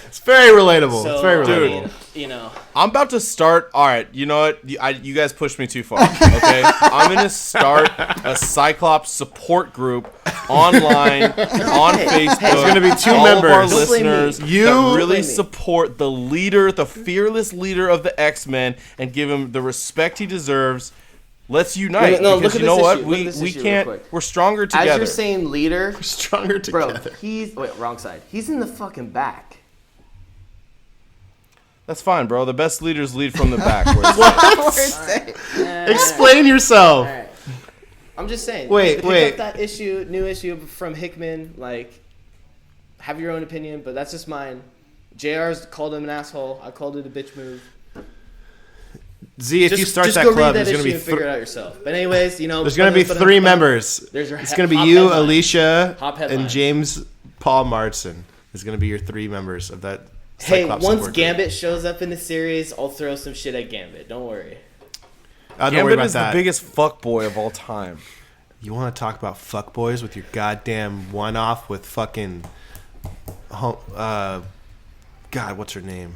It's very relatable. So, It's very I relatable. mean, you know, I'm about to start. All right, you know what? You guys pushed me too far. Okay, I'm gonna start a Cyclops support group online on Facebook. There's gonna be two all members. of our Don't blame me. listeners You- that Don't really blame me. support the leader, the fearless leader of the X-Men, and give him the respect he deserves. Let's unite. No, because look at you know this what? issue. Look at this We issue real can't. quick. We're stronger as together. you're saying leader, Stronger bro, together. wrong side. He's in the fucking back. That's fine, bro. The best leaders lead from the back. Explain yourself. All right. I'm just saying. Wait. Pick up that issue, new issue from Hickman. Like, have your own opinion, but that's just mine. JR's called him an asshole. I called it a bitch move. Z, if you start just that go club, read that there's gonna issue be and figure it out yourself. But anyways, you know, there's gonna be 3 members. There's your It's gonna be hop you, headline. Alicia, Hop and headline. James Paul Martson. Is gonna be your 3 members of that. Hey, Cyclops once support group. Gambit shows up in the series, I'll throw some shit at Gambit. Don't worry. Don't worry Gambit about is that. the biggest fuckboy of all time. You want to talk about fuckboys with your goddamn one-off with fucking, God, what's her name?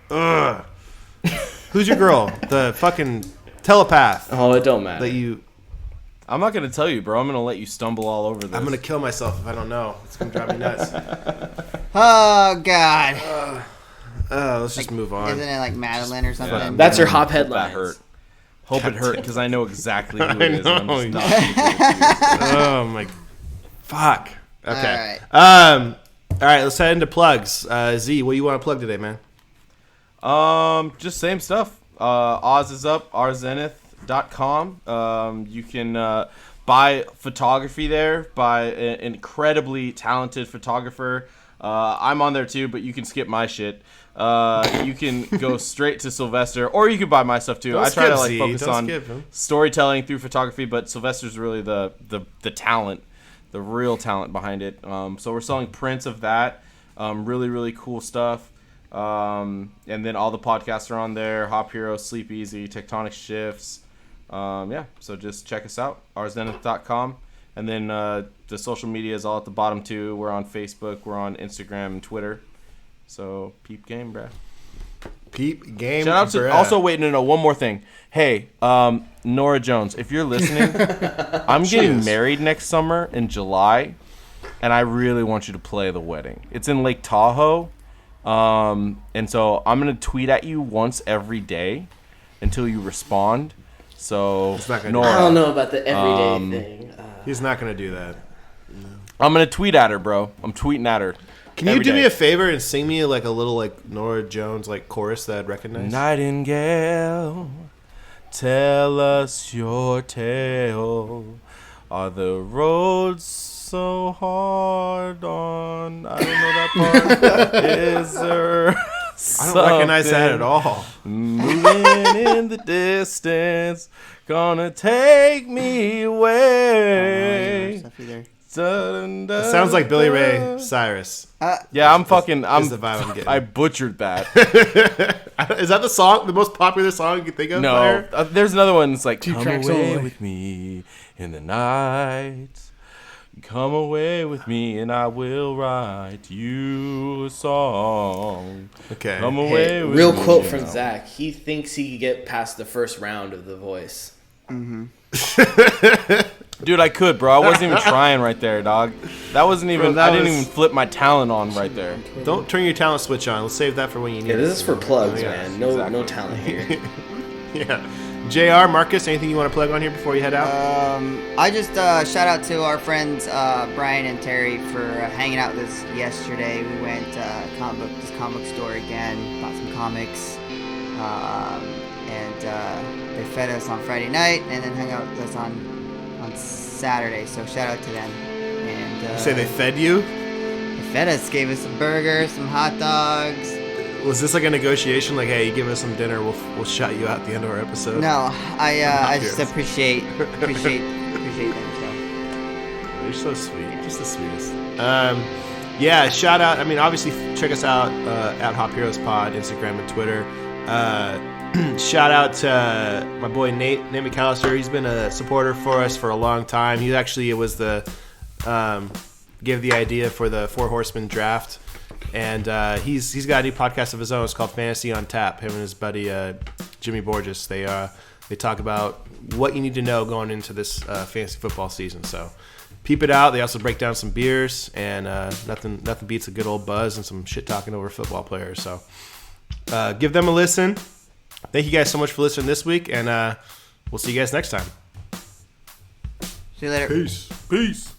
Ugh. Who's your girl? The fucking telepath Oh, it don't matter. that you. I'm not gonna tell you, bro. I'm gonna let you stumble all over this. I'm gonna kill myself if I don't know. It's gonna drive me nuts. Oh, God. Let's just move on. Isn't it like Madeline or something? That's your hop That headlines. hurt. Hope it hurt because I know exactly who I it is. And know. I'm just not Oh my, fuck. Okay. All All right. Let's head into plugs. Z, what do you want to plug today, man? Just same stuff. Oz is up, rzenith.com. You can buy photography there by an incredibly talented photographer. I'm on there too, but you can skip my shit. You can go straight to Sylvester, or you can buy my stuff too. Don't I try to skip like Z. focus Don't on skip him. storytelling through photography, but Sylvester's really the talent, the real talent behind it. So we're selling prints of that. Really, really cool stuff. And then all the podcasts are on there. Hop Hero, Sleep Easy, Tectonic Shifts. Yeah, so just check us out, rzenith.com. And then the social media is all at the bottom too. We're on Facebook, we're on Instagram and Twitter. So peep game, bruh. Peep game. Shout out to bruh. also wait, no, one more thing. Hey, Nora Jones, if you're listening, I'm getting married next summer in July, and I really want you to play the wedding. It's in Lake Tahoe. And so I'm gonna tweet at you once every day until you respond. So It's not gonna do I Nora, don't know about the everyday thing. He's not gonna do that. I'm gonna tweet at her, bro. I'm tweeting at her. Can you every do me day. a favor and sing me like a little like Nora Jones like chorus that I'd recognize? Nightingale, tell us your tale. Are the roads so hard on. I don't know that part. Is there? I don't recognize that at all. Moving in the distance, gonna take me away. It sounds like Billy Ray Cyrus. Yeah, I'm fucking. Is the vibe I'm getting. I butchered that. Is that the song, the most popular song you can think of? No, there's another one. It's like, come tracks away away. with me in the night. Come away with me and I will write you a song. Okay. Come away Hey, with real me. quote from Zach. He thinks he could get past the first round of The Voice. Dude, I could, bro. I wasn't even trying right there, dog. That wasn't even. Bro, that I didn't was- even flip my talent on right there. Don't turn your talent switch on. Let's save that for when you need Yeah, it. this is for plugs, Yeah, man. No, exactly. no talent here. Yeah. JR, Marcus, anything you want to plug on here before you head out? I just shout out to our friends Brian and Terry for hanging out with us yesterday. We went this comic book store again, bought some comics, and they fed us on Friday night, and then hung out with us on Saturday. So shout out to them. And You say they fed you? they fed us, gave us some burgers, some hot dogs. Was this like a negotiation? Like, hey, you give us some dinner, we'll shout you out at the end of our episode? No, I just Cheers. appreciate them. So. You're so sweet. Just the sweetest. Yeah, shout out. I mean, obviously, check us out at Hop Heroes Pod, Instagram and Twitter. Shout out to my boy Nate McAllister. He's been a supporter for us for a long time. He actually was the gave the idea for the Four Horsemen draft. And he's got a new podcast of his own. It's called Fantasy on Tap. Him and his buddy Jimmy Borges. They talk about what you need to know going into this fantasy football season. So peep it out. They also break down some beers, and nothing beats a good old buzz and some shit talking over football players. So give them a listen. Thank you guys so much for listening this week, and we'll see you guys next time. See you later. Peace.